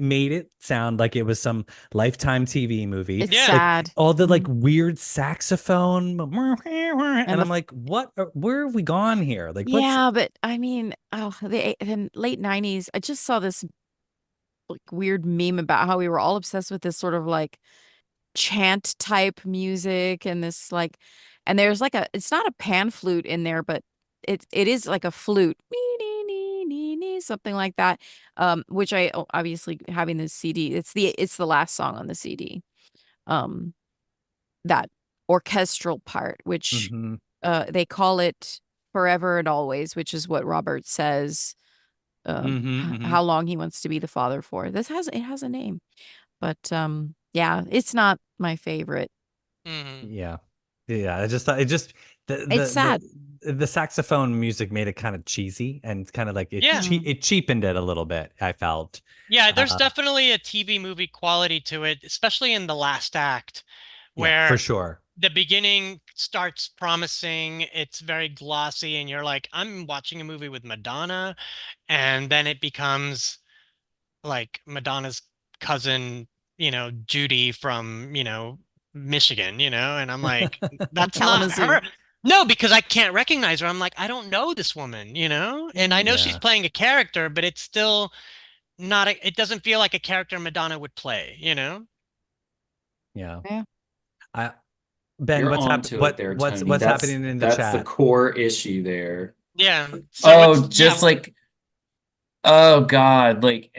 made it sound like it was some Lifetime TV movie. It's Yeah. Like sad. all the like Mhm. weird saxophone, and And I'm like, where have we gone here? Like, what's yeah, but I mean, oh, the late 90s, I just saw this like weird meme about how we were all obsessed with this sort of like chant type music and this like and there's like a it's not a pan flute in there, but it is like a flute. Nee, nee, nee, nee, nee, something like that. Which obviously having this CD, it's the last song on the CD. Um that orchestral part, which Mhm. they call it Forever and Always, which is what Robert says Mhm. Mhm. how long he wants to be the father for. It has a name. But yeah, it's not my favorite. Hmm. Yeah. Yeah, I just thought it just It's sad. the saxophone music made it kind of cheesy and kind of like Yeah. Mm. it cheapened it a little bit, I felt. Yeah, there's Uh, definitely a TV movie quality to it, especially in the last act, yeah, for where sure. the beginning starts promising, it's very glossy, and you're like, I'm watching a movie with Madonna, and then it becomes like Madonna's cousin, Judy from, Michigan, and I'm like, that's not Kalamazoo. her. No, because I can't recognize her. I'm like, I don't know this woman, and I Mm. know she's Yeah. playing a character, but it's still not it doesn't feel like a character Madonna would play. Yeah. Yeah. I Ben, You're on to it there, Tony. what's happening in the That's the chat? core issue there. Yeah. So Oh, what's just yeah, like oh God, like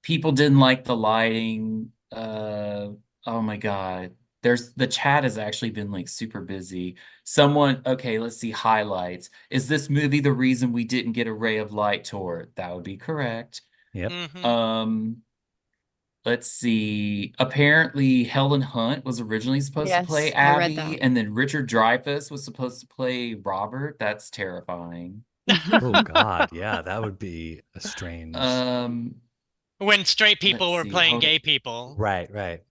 people didn't like the lighting. Oh my God. There's the chat has actually been like super busy. Someone, okay, let's see highlights. Is this movie the reason we didn't get a ray of light tour? That would be correct. Yep. mm-hmm. Um, let's see. Apparently Helen Hunt was originally supposed to play Yes, I read that. Abby, and then Richard Dreyfuss was supposed to play Robert. That's terrifying. Oh God, yeah, that would be a strange. Um, When straight people let's were see. playing Hold gay people. Right, right.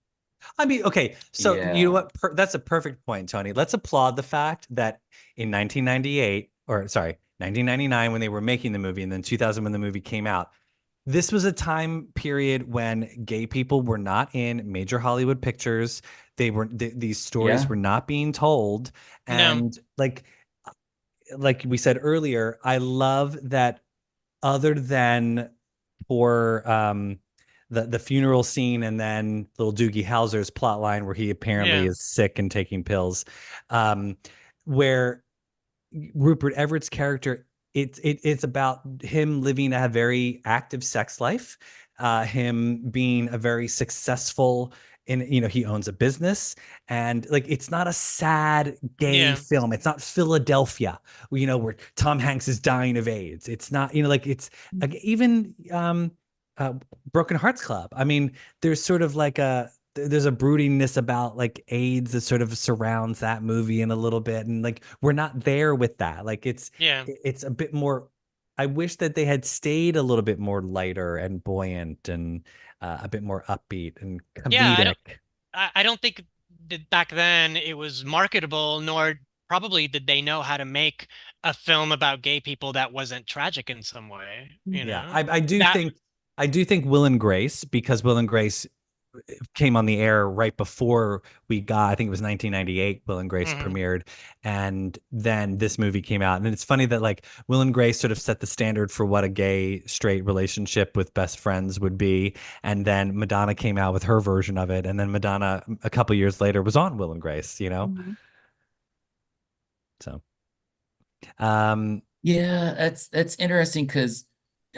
I mean, okay, so you know Yeah. what? That's a perfect point, Tony. Let's applaud the fact that in 1998, or sorry, 1999 when they were making the movie, and then 2000 when the movie came out, this was a time period when gay people were not in major Hollywood pictures. These stories Yeah. were not being told, No. and like we said earlier, I love that other than for the funeral scene and then little Doogie Howser's plot line where he apparently Yeah. is sick and taking pills, um, where Rupert Everett's character, it's about him living a very active sex life, him being a very successful he owns a business, and like it's not a sad gay Yeah. film. It's not Philadelphia, where Tom Hanks is dying of AIDS. It's not, like it's like, even uh, Broken Hearts Club. I mean, there's sort of like there's a broodiness about like AIDS that sort of surrounds that movie in a little bit, and like we're not there with that. Like Yeah. it's a bit more. I wish that they had stayed a little bit more lighter and buoyant and a bit more upbeat and Yeah. I comedic. don't I don't think that back then it was marketable, nor probably did they know how to make a film about gay people that wasn't tragic in some way, Mm. Yeah, That I do think Will and Grace, because Will and Grace came on the air right before I think it was 1998, Will and Grace mhm. premiered, and then this movie came out. And it's funny that like Will and Grace sort of set the standard for what a gay straight relationship with best friends would be, and then Madonna came out with her version of it, and then Madonna a couple years later was on Will and Grace. Mhm. So um Yeah, that's interesting because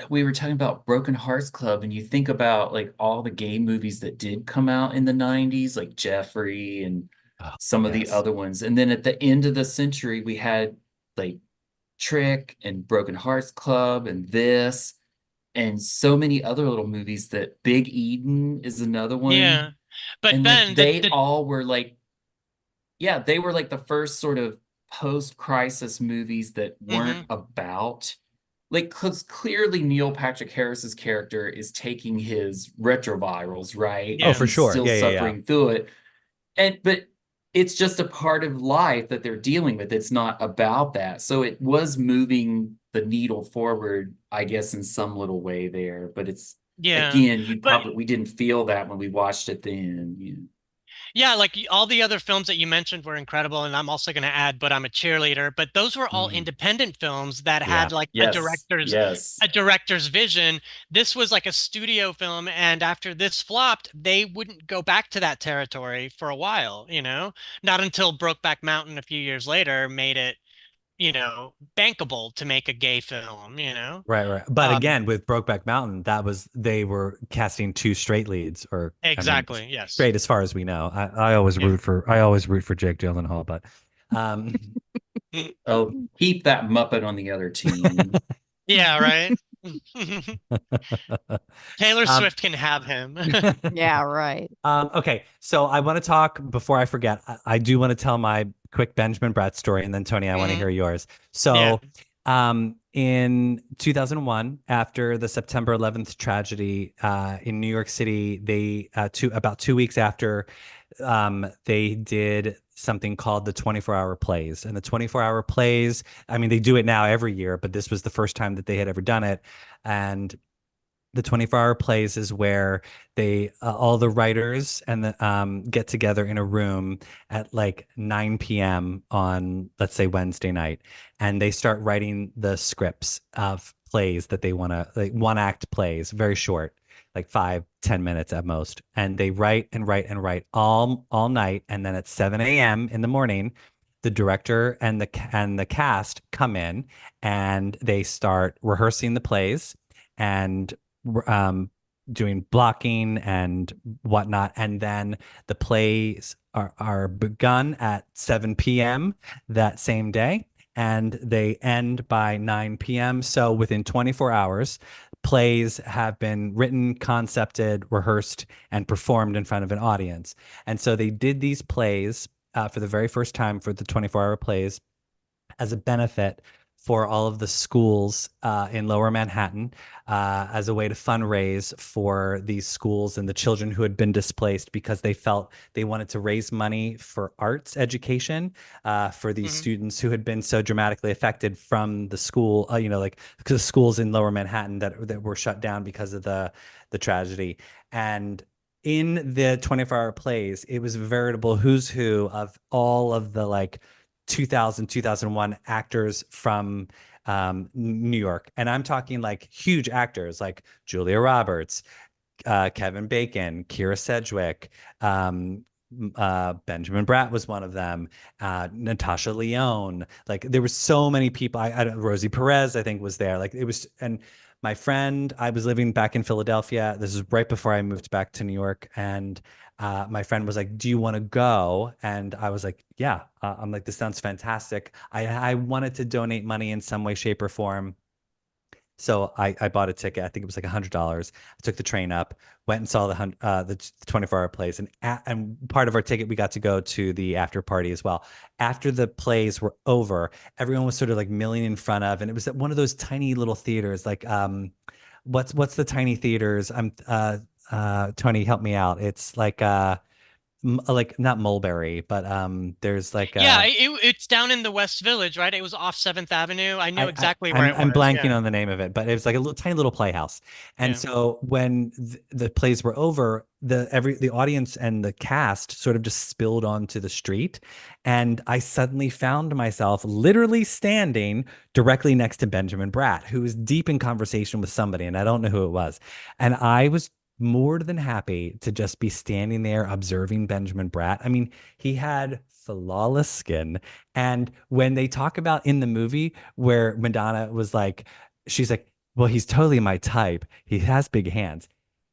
we were talking about Broken Hearts Club, and you think about like all the gay movies that did come out in the 90s, like Jeffrey and oh, some of the yes. other ones. And then at the end of the century, we had like Trick and Broken Hearts Club and this and so many other little movies that Big Eden is another Yeah. one. But And like then the, they the all were like, yeah, they were like the first sort of post-crisis movies that weren't mhm, about, like, because clearly Neil Patrick Harris's character is taking his retrovirals, right? Oh, And yeah. for he's sure. still Yeah, yeah, yeah. suffering through it. But it's just a part of life that they're dealing with. It's not about that. So it was moving the needle forward, I guess, in some little way there. But it's, Yeah. again, you But probably we didn't feel that when we watched it then. yeah, like all the other films that you mentioned were incredible, and I'm also going to add "But I'm a Cheerleader." But those were all Mhm. independent films that Yeah. had like Yes, yes. a director's vision. This was like a studio film, and after this flopped, they wouldn't go back to that territory for a while. Not until Brokeback Mountain a few years later made it, bankable to make a gay film. Right, right. But Um, again, with Brokeback Mountain, that was they were casting two straight leads, or I mean, exactly. Yes. straight as far as we know. Yeah. I always root for Jake Gyllenhaal, but um, Oh, keep that Muppet on the other team. Yeah. Right. Taylor um, Swift can have him. Yeah, right. okay, so I want to talk before I forget. I do want to tell my quick Benjamin Bratt story, and then Tony, I want to Mhm. hear yours. Yeah. So, in 2001, after the September 11th tragedy in New York City, they about 2 weeks after, they did something called the 24-hour plays, and the 24-hour plays. I mean, they do it now every year, but this was the first time that they had ever done it, and the 24-hour plays is where they all the writers and the get together in a room at like 9 p.m. on, let's say, Wednesday night, and they start writing the scripts of plays that they want to, like, one act plays, very short, like 5-10 minutes at most, and they write and write and write all night, and then at 7 a.m. in the morning, the director and the cast come in and they start rehearsing the plays and um, doing blocking and whatnot. And then the plays are begun at 7 p.m. that same day, and they end by 9 p.m. So within 24 hours, plays have been written, concepted, rehearsed, and performed in front of an audience. And so they did these plays for the very first time for the 24-hour plays as a benefit for all of the schools in Lower Manhattan, as a way to fundraise for these schools and the children who had been displaced, because they felt they wanted to raise money for arts education for these Mhm. students who had been so dramatically affected from the school, like, because schools in Lower Manhattan that were shut down because of the tragedy. And in the 24-hour plays, it was a veritable who's who of all of the, like, 2001 actors from New York. And I'm talking like huge actors like Julia Roberts, Kevin Bacon, Kira Sedgwick, Benjamin Bratt was one of them, Natasha Lyonne. Like, there were so many people. Rosie Perez, I think, was there. Like, it was, and my friend, I was living back in Philadelphia. This is right before I moved back to New York, and my friend was like, "Do you want to go?" And I was like, "Yeah." I'm like, "This sounds fantastic." I wanted to donate money in some way, shape, or form. So I bought a ticket. I think it was like $100. I took the train up, went and saw the 24-hour plays, and part of our ticket, we got to go to the after party as well. After the plays were over, everyone was sort of like milling in front of, and it was at one of those tiny little theaters, like what's the tiny theaters? Tony, help me out. It's like not Mulberry, but there's like Yeah, it's down in the West Village, right? It was off 7th Avenue. I knew I, I exactly where I'm it I'm was. blanking Yeah. on the name of it, but it was like a little tiny little playhouse. And Yeah. so when the plays were over, the audience and the cast sort of just spilled onto the street, and I suddenly found myself literally standing directly next to Benjamin Bratt, who was deep in conversation with somebody, and I don't know who it was. And I was more than happy to just be standing there observing Benjamin Bratt. I mean, he had flawless skin. And when they talk about in the movie where Madonna was like, she's like, well, he's totally my type. He has big hands.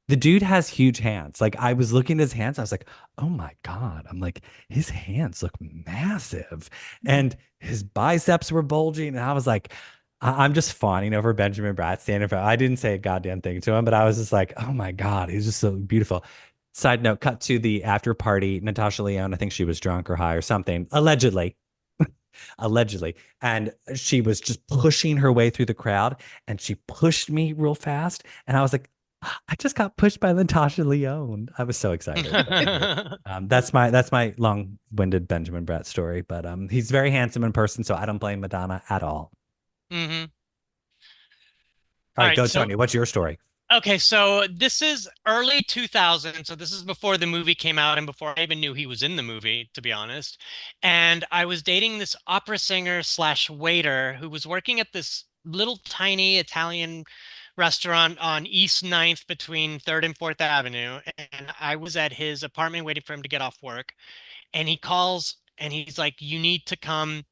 The dude has huge hands. Like, I was looking at his hands, I was like, oh my God. I'm like, his hands look massive. And his biceps were bulging. And I was like, I'm just fawning over Benjamin Bratt standing for. I didn't say a goddamn thing to him, but I was just like, oh my God, he's just so beautiful. Side note, cut to the after party. Natasha Lyonne, I think she was drunk or high or something, allegedly. Allegedly. And she was just pushing her way through the crowd, and she pushed me real fast. And I was like, I just got pushed by Natasha Lyonne. I was so excited. That's my long-winded Benjamin Bratt story. But he's very handsome in person, so I don't blame Madonna at all. Hmm. All All right, right, go, so Tony. What's your story? okay, so this is early 2000, so this is before the movie came out and before I even knew he was in the movie, to be honest. And I was dating this opera singer slash waiter who was working at this little tiny Italian restaurant on East Ninth between 3rd and 4th Avenue. And I was at his apartment waiting for him to get off work. And he calls and he's like, "You need to come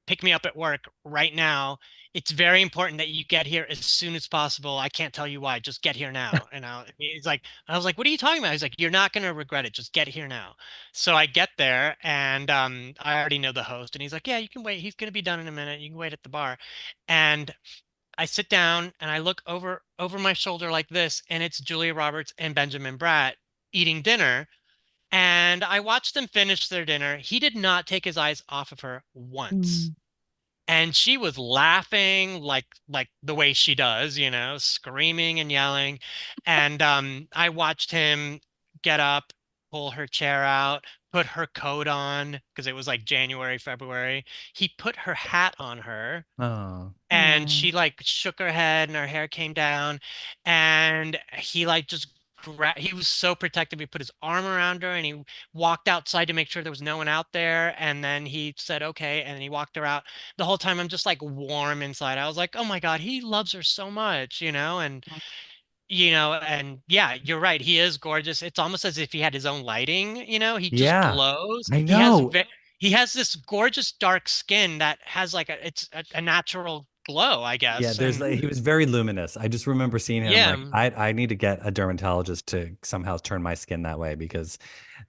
pick me up at work right now. It's very important that you get here as soon as possible. I can't tell you why. Just get here now." And he's like, I was like, "What are you talking about?" He's like, "You're not going to regret it. Just get here now." So I get there and I already know the host and he's like, "Yeah, you can wait. He's going to be done in a minute. You can wait at the bar." And I sit down and I look over my shoulder like this, and it's Julia Roberts and Benjamin Bratt eating dinner. And I watched them finish their dinner. He did not take his eyes off of her once, Mm. and she was laughing like the way she does, screaming and yelling. And I watched him get up, pull her chair out, put her coat on because it was like January, February. He put her hat on her, Oh, and Oh. she like shook her head and her hair came down, and he like just he was so protective. He put his arm around her and he walked outside to make sure there was no one out there, and then he said okay, and then he walked her out. The whole time I'm just like warm inside. I was like, oh my God, he loves her so much, and yeah, you're right, he is gorgeous. It's almost as if he had his own lighting, he just yeah, glows. I He has know. he has this gorgeous dark skin that has like it's a natural glow, I Yeah, guess. there's And like, he was very luminous. I just remember seeing him yeah, like I need to get a dermatologist to somehow turn my skin that way because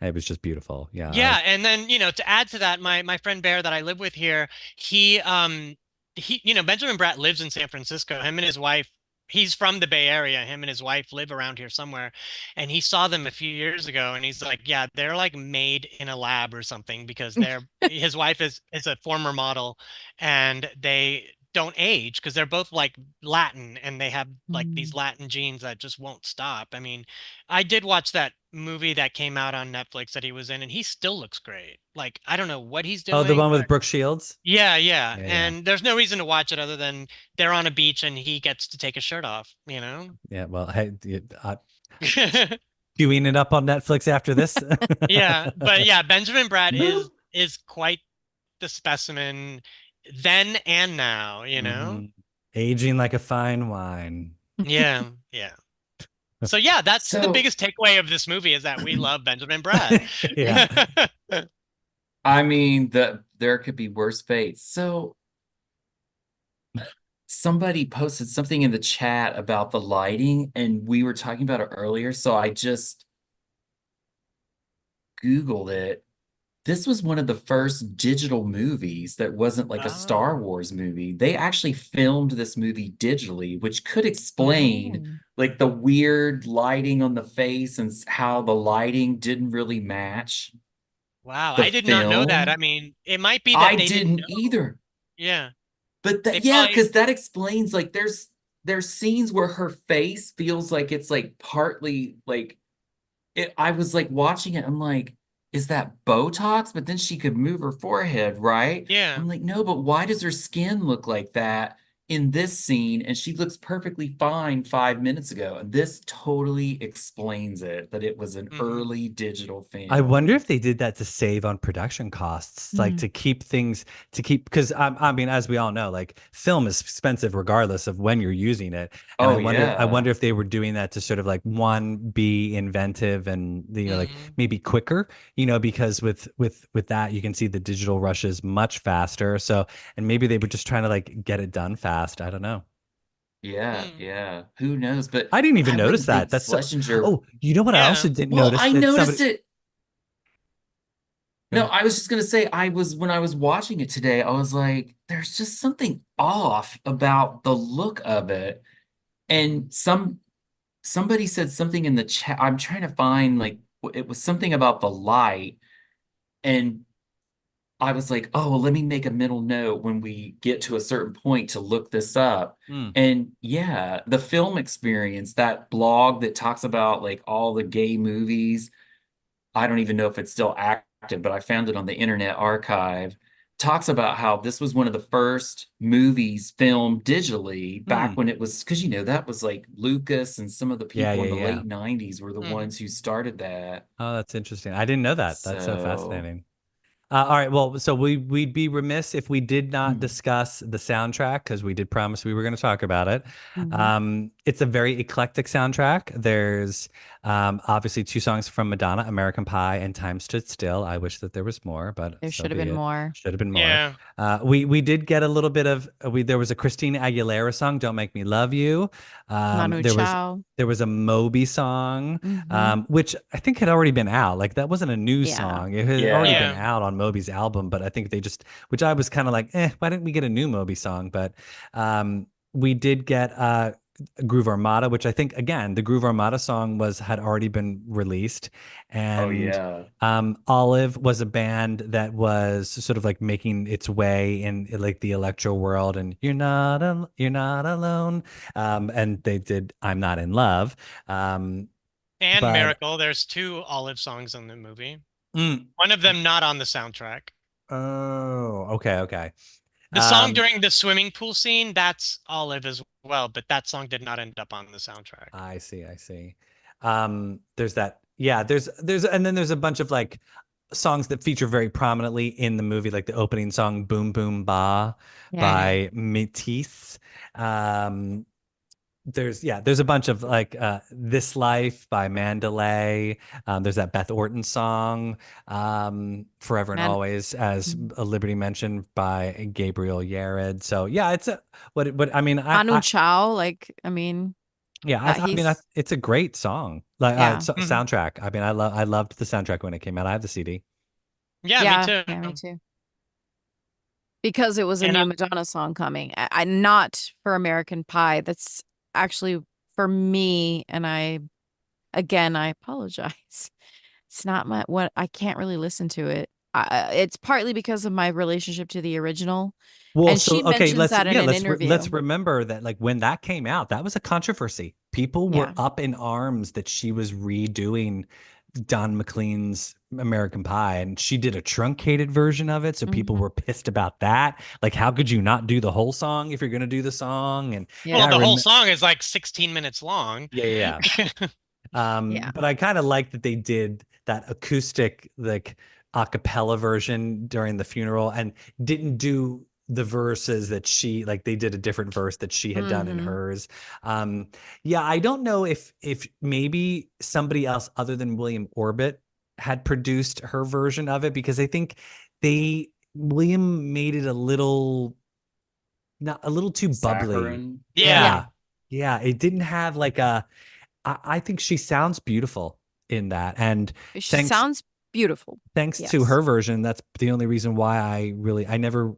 it was just beautiful. Yeah, I yeah, was. and then to add to that, my friend Bear that I live with here, he Benjamin Bratt lives in San Francisco. Him and his wife, he's from the Bay Area. Him and his wife live around here somewhere, and he saw them a few years ago, and he's like, yeah, they're like made in a lab or something because his wife is a former model, and they don't age because they're both like Latin and they have like these Mm. Latin genes that just won't stop. I mean, I did watch that movie that came out on Netflix that he was in, and he still looks great. Like, I don't know what he's Oh, the doing, one with but Brooke Shields. yeah, yeah. Yeah, yeah, And there's no reason to watch it other than they're on a beach and he gets to take his shirt off, yeah. Well, hey, queuing it up on Netflix after this. Yeah, but yeah, Benjamin Bratt is quite the specimen then and now. Mhm. Aging like a fine wine. Yeah, yeah. So yeah, that's the So, biggest takeaway of this movie is that we love Benjamin Bratt. Yeah. I mean, there could be worse fates. So, somebody posted something in the chat about the lighting, and we were talking about it earlier. So I just Googled it. This was one of the first digital movies that wasn't like a Star Oh. Wars movie. They actually filmed this movie digitally, which could explain Oh. like the weird lighting on the face and how the lighting didn't really match Wow, the I did not know that. I film. mean, it might be that I they didn't didn't know. either. Yeah. But They that, yeah, probably because that explains like there's scenes where her face feels like it's like partly like I was like watching it, I'm like, is that Botox? But then she could move her forehead, right? yeah. I'm like, no, but why does her skin look like that in this scene? And she looks perfectly fine 5 minutes ago. And this totally explains it, that it was an Hmm. early digital I wonder film. if they did that to save on production costs, like Mm. to keep things because I mean, as we all know, like film is expensive regardless of when you're using it. And Oh I yeah. wonder if they were doing that to sort of like one, be inventive and like Hmm. maybe quicker, because with that you can see the digital rushes much faster. So, and maybe they were just trying to like get it done fast. I don't know. Yeah, Hmm. yeah. Who knows? But I didn't even I notice wouldn't that. think That's so. Schlesinger. Oh, you know what? I Yeah. also didn't Well, notice I that noticed somebody. it. Go No, ahead. I was just gonna say when I was watching it today, I was like, there's just something off about the look of it. And somebody said something in the chat. I'm trying to find like it was something about the light, and I was like, oh, well, let me make a mental note when we get to a certain point to look this up. Mm. And yeah, the film experience, that blog that talks about like all the gay movies, I don't even know if it's still active, but I found it on the Internet Archive. Talks about how this was one of the first movies filmed digitally back Mm. when it was, because that was like Lucas and some of the Yeah, people yeah, in the yeah. late 90s were the Mhm. ones who started that. Oh, that's interesting. I didn't know that. That's so So, fascinating. All right. Well, so we'd be remiss if we did not hmm. discuss the soundtrack because we did promise we were going to talk about it. Mhm. It's a very eclectic soundtrack. There's obviously two songs from Madonna, American Pie and Time Stood Still. I wish that there was more, but There so should have be been it. more. Should have been more. Yeah. We did get a little bit of there was a Christina Aguilera song, "Don't Make Me Love You." Manu There was Chao. a Moby song, Hmm. which I think had already been out. Like that wasn't a new Yeah. song. It had already Yeah. been Yeah. out on Moby's album, but I think they just, which I was kind of like, why didn't we get a new Moby song? But we did get Groove Armada, which I think again, the Groove Armada song had already been released, Oh, and yeah. Olive was a band that was sort of like making its way in like the electro world, and you're not alone, and they did I'm Not in Love, And but Miracle. There's two Olive songs in the movie. mm, One of them not on the soundtrack. oh, okay. The song Um, during the swimming pool scene, that's Olive as well, but that song did not end up on the soundtrack. I see, I see. There's that, yeah, and then there's a bunch of like songs that feature very prominently in the movie, like the opening song Boom Boom Ba Yeah. Mhm. by Métis. Um, there's a bunch of like This Life by Mandalay. There's that Beth Orton song, Forever and Man. Always, as Mhm. Liberty mentioned, by Gabriel Yared. So yeah, it's a what I mean, Manu Chao. Like, I mean, yeah, that he's, it's a great song. Like yeah. it's a Mhm. soundtrack. I mean, I loved the soundtrack when it came out. I have the CD. Yeah, me Yeah. too. Yeah, me too. Because it was a And new Madonna song coming. I not for American Pie. That's actually for me, and I apologize. It's not my what I can't really listen to it. It's partly because of my relationship to the original, Well, and so she okay, mentions that in an let's interview. remember that like when that came out, that was a controversy. People were Yeah. up in arms that she was redoing Don McLean's American Pie, and she did a truncated version of it, so people Hmm. were pissed about that. Like, how could you not do the whole song if you're going to do the song? And yeah, well, Yeah. the whole song is like 16 minutes long. yeah. Yeah. But I kind of like that they did that acoustic, like a cappella version during the funeral and didn't do the verses that she like they did a different verse that she had done in Hmm. hers. Um, yeah, I don't know if maybe somebody else other than William Orbit had produced her version of it because I think William made it a little not a little too bubbly. Saccharin. Yeah. Yeah. Yeah. Yeah, it didn't have like a I think she sounds beautiful in that. And She thanks sounds beautiful. to Yes. her version, that's the only reason why I never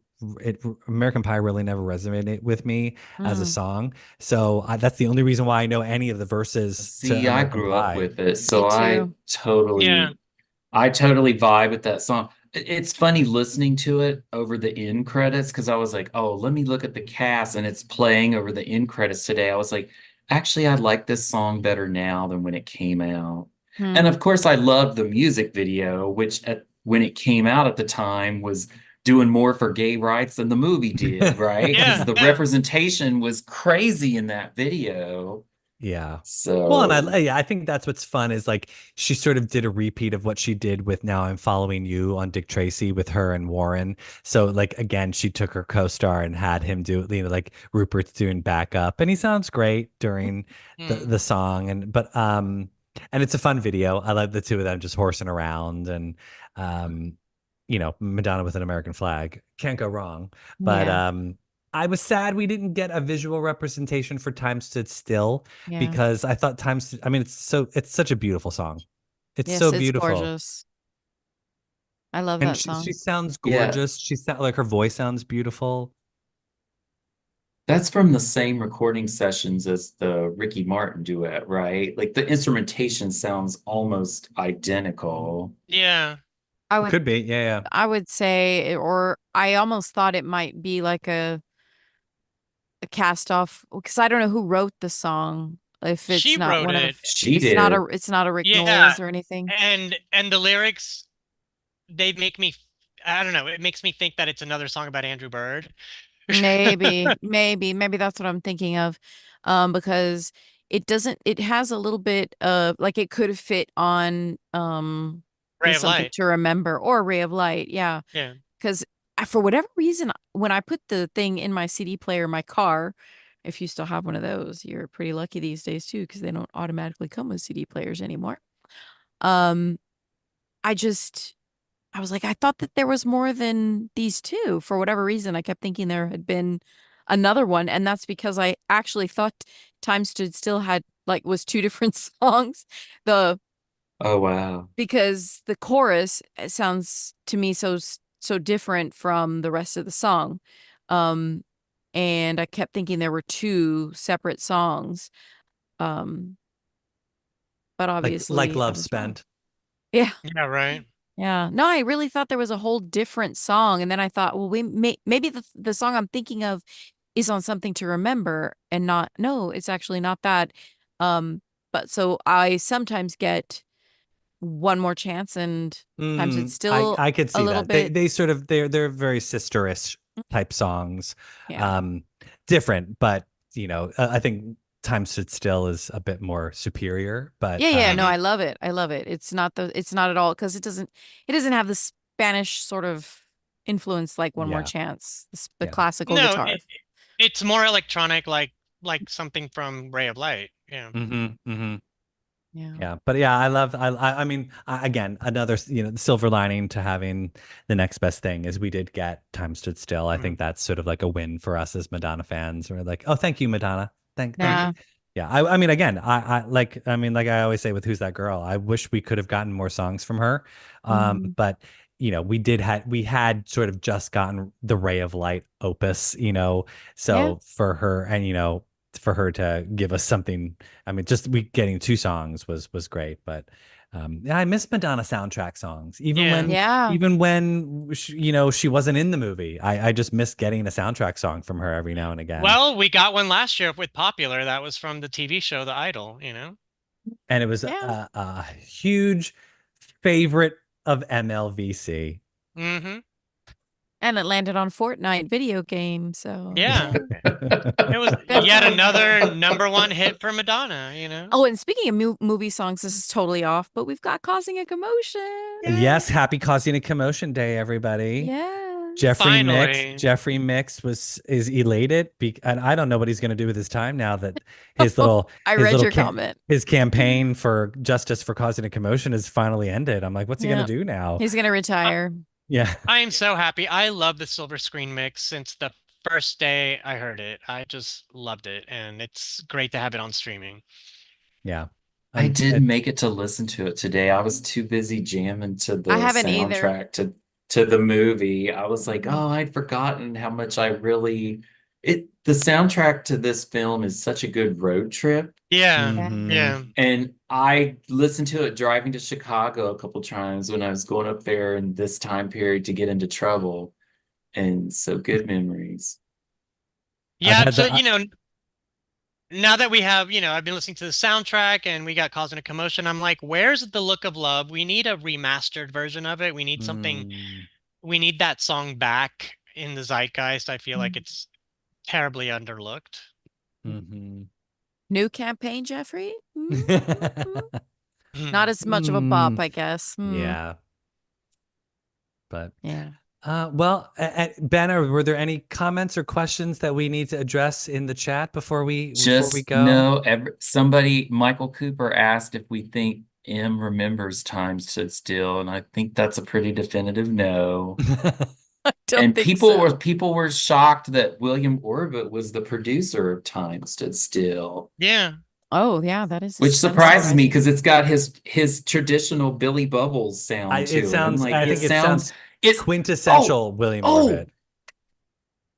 American Pie really never resonated with me as a Mm, song. So that's the only reason why I know any of the verses to See, I American grew up Pie. with it, me so too. Yeah. I totally vibe with that song. It's funny listening to it over the end credits because I was like, oh, let me look at the cast, and it's playing over the end credits today. I was like, actually, I like this song better now than when it came out. And Hmm. of course, I loved the music video, which when it came out at the time was doing more for gay rights than the movie did, right? Because Yeah. the Yeah. representation was crazy in that video. Yeah. Well, and So, I think that's what's fun is like she sort of did a repeat of what she did with Now I'm Following You on Dick Tracy with her and Warren. So like again, she took her co-star and had him do like Rupert's doing backup, and he sounds great during Mm. the song. And it's a fun video. I love the two of them just horsing around and um Madonna with an American flag. Can't go wrong. But Yeah. I was sad we didn't get a visual representation for Time Stood Still Yeah. because I thought I mean, it's such a beautiful song. It's Yes, so it's beautiful. gorgeous. I love And that she song. sounds yeah. gorgeous. She sound like her voice sounds beautiful. That's from the same recording sessions as the Ricky Martin duet, right? Like the instrumentation sounds almost identical. Yeah. I would Could be. Yeah. I would say, or I almost thought it might be like a cast off because I don't know who wrote the song. If it's She not wrote one it. of, She it's not did. a Rick Yeah. Knowles or anything. And the lyrics, they make me, I don't know, it makes me think that it's another song about Andrew Bird. Maybe that's what I'm thinking of. Because it doesn't, it has a little bit of like it could fit on Ray is of something Light. to remember or Ray of Light. Yeah. Yeah. Because for whatever reason, when I put the thing in my CD player in my car, if you still have one of those, you're pretty lucky these days too, because they don't automatically come with CD players anymore. Um, I just I was like, I thought that there was more than these two. For whatever reason, I kept thinking there had been another one, and that's because I actually thought Time Stood Still had like was two different songs. The Oh, wow. because the chorus sounds to me so different from the rest of the song. Um and I kept thinking there were two separate songs. Um but Like obviously I Love was wrong. Spent. Yeah. Yeah, right. Yeah. No, I really thought there was a whole different song, and then I thought, well, maybe the song I'm thinking of is on Something to Remember and not no, it's actually not that. Um but so I sometimes get One More Chance and Times It's Still I could a see little that. bit. They sort of they're very sisterish type songs. Yeah. Um, different, but I think Time Stood Still is a bit more superior. But Yeah, no, Hmm. I love it. I love it. It's not at all because it doesn't have the Spanish sort of influence like One More yeah, Chance, the yeah. classical No, guitar. it's more electronic, like something from Ray of Light. Yeah. Mm-hmm. Yeah. Yeah, but yeah, I mean, again, another, silver lining to having the next best thing is we did get Time Stood Still. I Mhm. think that's sort of like a win for us as Madonna fans. We're like, oh, thank you, Madonna. Thank you. Yeah. Mhm. Yeah, I mean, again, like I always say with Who's That Girl, I wish we could have gotten more songs from her. Mhm. But we had sort of just gotten the Ray of Light opus, Yeah. so for her and for her to give us something, I mean, just we getting two songs was great. But yeah, I miss Madonna soundtrack songs, Yeah. Yeah. even when she wasn't in the movie. I just miss getting a soundtrack song from her every now and again. Well, we got one last year with Popular. That was from the TV show The Idol, you know? And it was Yeah. a huge favorite of MLVC. Hmm. And it landed on Fortnite video game, so Yeah. yeah. It was Good yet for her. another #1 hit for Madonna, you know? Oh, and speaking of movie songs, this is totally off, but we've got Causing a Commotion. Yes, Yay. happy Causing a Commotion Day, everybody. Yes. Finally. Jeffrey Mix is elated, and I don't know what he's going to do with his time now that his little I his read little your cam comment. his campaign for justice for causing a commotion has finally ended. I'm like, what's he going to Yeah. do now? He's gonna retire. Yeah, I am so happy. I love the Silver Screen Mix since the first day I heard it. I just loved it, and it's great to have it on streaming. yeah. I And didn't make it to listen to it today. I was too busy jamming to I the haven't either. soundtrack to the movie. I was like, Mhm. oh, I'd forgotten how much I really the soundtrack to this film is such a good road trip. Yeah, Yeah. mhm. yeah. And I listened to it driving to Chicago a couple times when I was going up there in this time period to get into trouble. And so good memories. I've Yeah, had so, the now that we have, I've been listening to the soundtrack and we got Causing a Commotion, I'm like, where's the Look of Love? We need a remastered version of it. We need something, mm, we need that song back in the zeitgeist. I feel like it's terribly underlooked. mhm. New campaign, Jeffrey? Not as much of a bop, Mm, I guess. yeah, but Yeah. well, Ben, were there any comments or questions that we need to address in the chat before we Just go? know somebody, Michael Cooper asked if we think M remembers Time Stood Still, and I think that's a pretty definitive no. I don't And think so. people were shocked that William Orbit was the producer of Time Stood Still, Yeah. Oh, yeah, that is which that is surprises me surprising. because it's got his traditional Billy Bubbles sound to it. I'm like, I it think it sounds sounds it's oh quintessential William oh Orbit.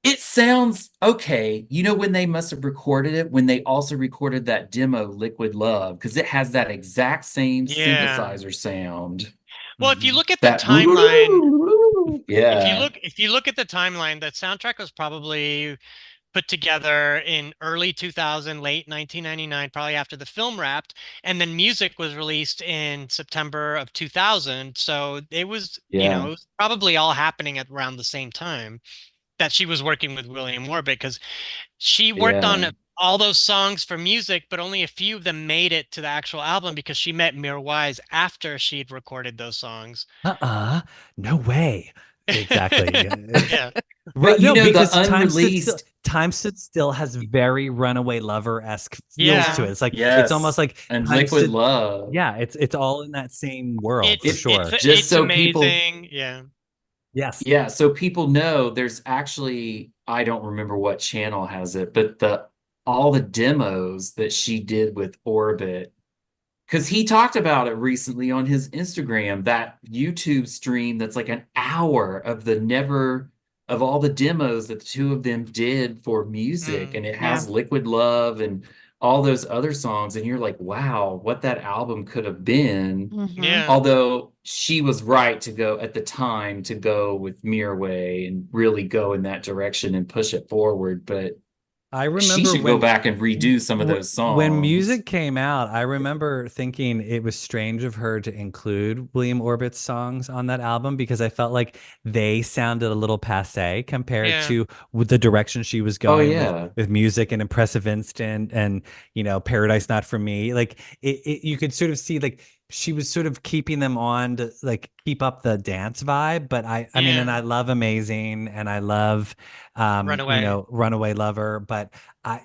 It sounds okay. You know when they must have recorded it? When they also recorded that demo, Liquid Love, because it has that exact same Yeah. synthesizer sound. Well, if you look at the That timeline, yeah, if you look at the timeline, the soundtrack was probably put together in early 2000, late 1999, probably after the film wrapped, and then music was released in September of 2000. So it was, you know, yeah, it was probably all happening at around the same time that she was working with William Orbit, because she worked on yeah. all those songs for music, but only a few of them made it to the actual album because she met Mir Wise after she'd recorded those songs. No way. Exactly. Yeah. Right. But you No, know the because unreleased, Time Stood Still has very Runaway Lover-esque feels to Yeah. it. It's like it's almost yes, like and Time Liquid Stood. Love. Yeah, it's all in that same world for It sure. just It's so people, amazing. Yeah. Yes. yeah, so people know there's actually, I don't remember what channel has it, but the all the demos that she did with Orbit, because he talked about it recently on his Instagram, that YouTube stream that's like an hour of the never of all the demos that the two of them did for music, Mm. and it Yeah. has Liquid Love and all those other songs, and you're like, wow, what that album could have been. Mm-hmm. Yeah. Although she was right to go at the time to go with Mirway and really go in that direction and push it forward, but I she remember should go back and redo some of those when songs. music came out, I remember thinking it was strange of her to include William Orbit's songs on that album because I felt like they sounded a little passé compared Yeah. to with the direction she was Oh going yeah. with music and Impressive Instant and Paradise Not For Me. Like you could sort of see like she was sort of keeping them on to like keep up the dance vibe. But I mean, and Yeah. I love Amazing and I love Runaway. Runaway Lover, but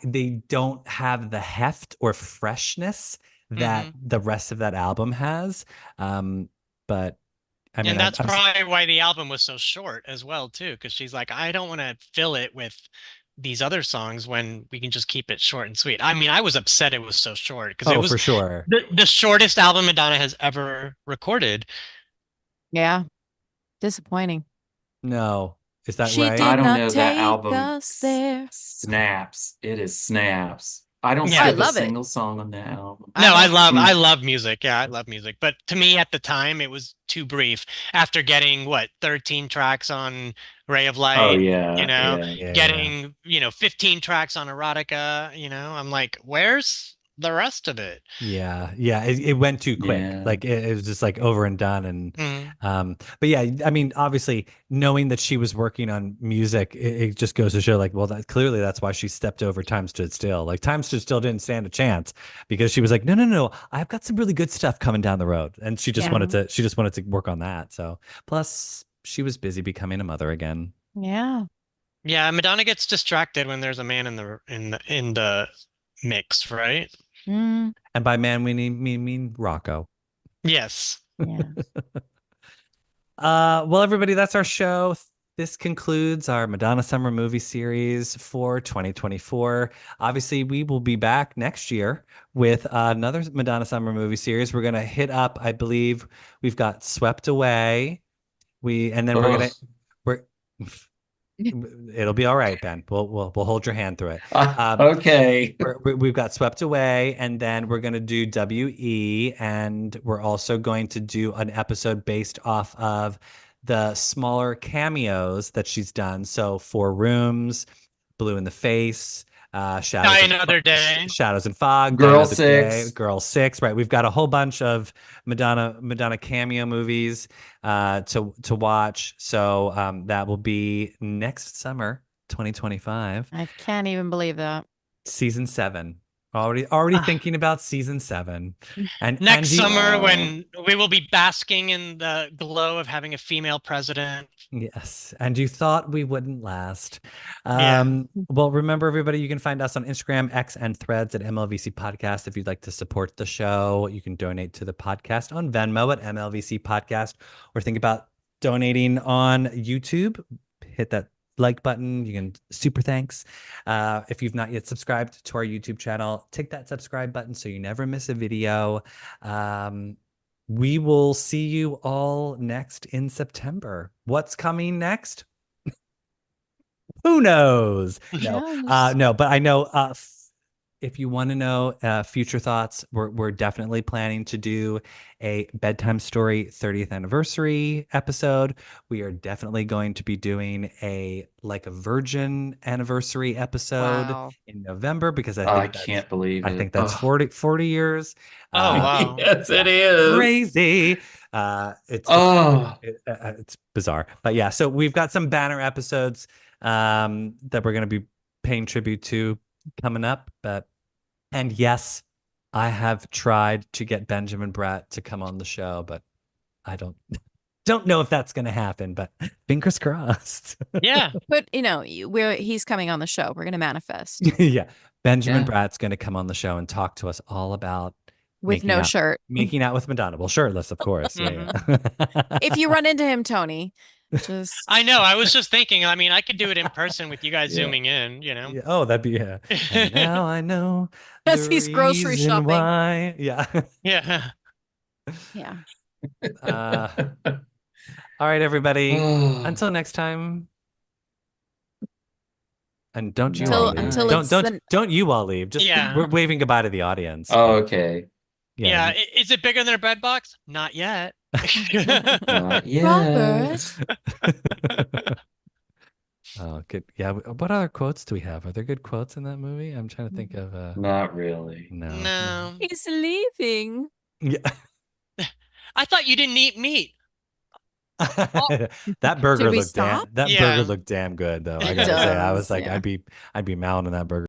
they don't have the heft or freshness that Hmm. the rest of that album has. But I mean, And that's I'm probably why the album was so short as well, too, because she's like, I don't want to fill it with these other songs when we can just keep it short and sweet. I mean, I was upset it was so short because it oh, was for sure. the shortest album Madonna has ever recorded. Yeah. Disappointing. No, is that She I right? did don't not know. That take album us there. snaps. It is snaps. I don't Oh, I Yeah. skip a love it. single song on that album. I No, don't. I Mm. love music. Yeah, I love music. But to me at the time it was too brief. After getting what, 13 tracks on Ray of Oh Light, yeah, yeah. Yeah. getting, 15 tracks on Erotica, I'm like, where's the rest of it? Yeah, it went too quick. Yeah. Like it was just like over and done. And Mm. but yeah, I mean, obviously knowing that she was working on music, it just goes to show like, well, clearly that's why she stepped over Time Stood Still. Like Time Stood Still didn't stand a chance because she was like, no, I've got some really good stuff coming down the road, and Yeah. she just wanted to work on that. So plus she was busy becoming a mother again. Yeah. Yeah, Madonna gets distracted when there's a man in the mix, right? Mm, And by man we mean Rocco. Yes. yeah. Well, everybody, that's our show. This concludes our Madonna Summer Movie Series for 2024. Obviously, we will be back next year with another Madonna Summer Movie Series. We're gonna hit up, I believe, we've got Swept Away. And then Ugh. we're it'll be all right, Ben. We'll hold your hand through it. Okay. We've got Swept Away, and then we're going to do WE, and we're also going to do an episode based off of the smaller cameos that she's done. So Four Rooms, Blue in the Face, Die Another Day. Shadows and Fog, Die Girl Another Day, Six. Girl Six. Right, we've got a whole bunch of Madonna cameo movies to watch. So that will be next summer, 2025. I can't even believe that. Season 7. Already thinking about season 7. And Next do you, summer, Wow. when we will be basking in the glow of having a female president. yes, and you thought we wouldn't last. Yeah. Well, remember everybody, you can find us on Instagram, X, and Threads at MLVC Podcast. If you'd like to support the show, you can donate to the podcast on Venmo at MLVC Podcast, or think about donating on YouTube. Hit that like button. You can super thanks. If you've not yet subscribed to our YouTube channel, tick that subscribe button so you never miss a video. We will see you all next in September. What's coming next? Who knows? Yes. No, but I know if you want to know future thoughts, we're definitely planning to do a bedtime story 30th anniversary episode. We are definitely going to be doing a virgin anniversary episode Wow. in November because I can't believe I it. think that's Oh, 40 years. Oh, wow. yes, it Yeah, is. crazy. Oh, It's bizarre, but yeah. So we've got some banner episodes that we're going to be paying tribute to coming up. And yes, I have tried to get Benjamin Bratt to come on the show, but I don't know if that's going to happen. But fingers crossed. Yeah. But he's coming on the show. We're gonna manifest Yeah, Benjamin yeah. Bratt's going to come on the show and talk to us all about with no shirt. making out with Madonna. Well, shirtless, of course. Yeah, yeah. If you run into him, Tony, just I know. I was just thinking, I mean, I could do it in person with you guys Yeah. zooming in, you know? Yeah, oh, that'd be yeah. And now I know as the he's grocery reason shopping. why. Yeah. Yeah. Yeah. All right, everybody. Oh, Until next time. And don't you Until- all leave. until Don't you all leave. Just Yeah. we're waving goodbye to the audience. oh, okay. Yeah. Is it bigger than a bread box? Not yet. Not yet. Robert. Oh, good. Yeah. What other quotes do we have? Are there good quotes in that movie? I'm trying to think of. Not really. No. No. He's leaving. Yeah. I thought you didn't eat meat. That burger Should we looked stop? that Yeah. burger looked damn good though. I It gotta say, I was does, like, yeah. I'd be mounting that burger.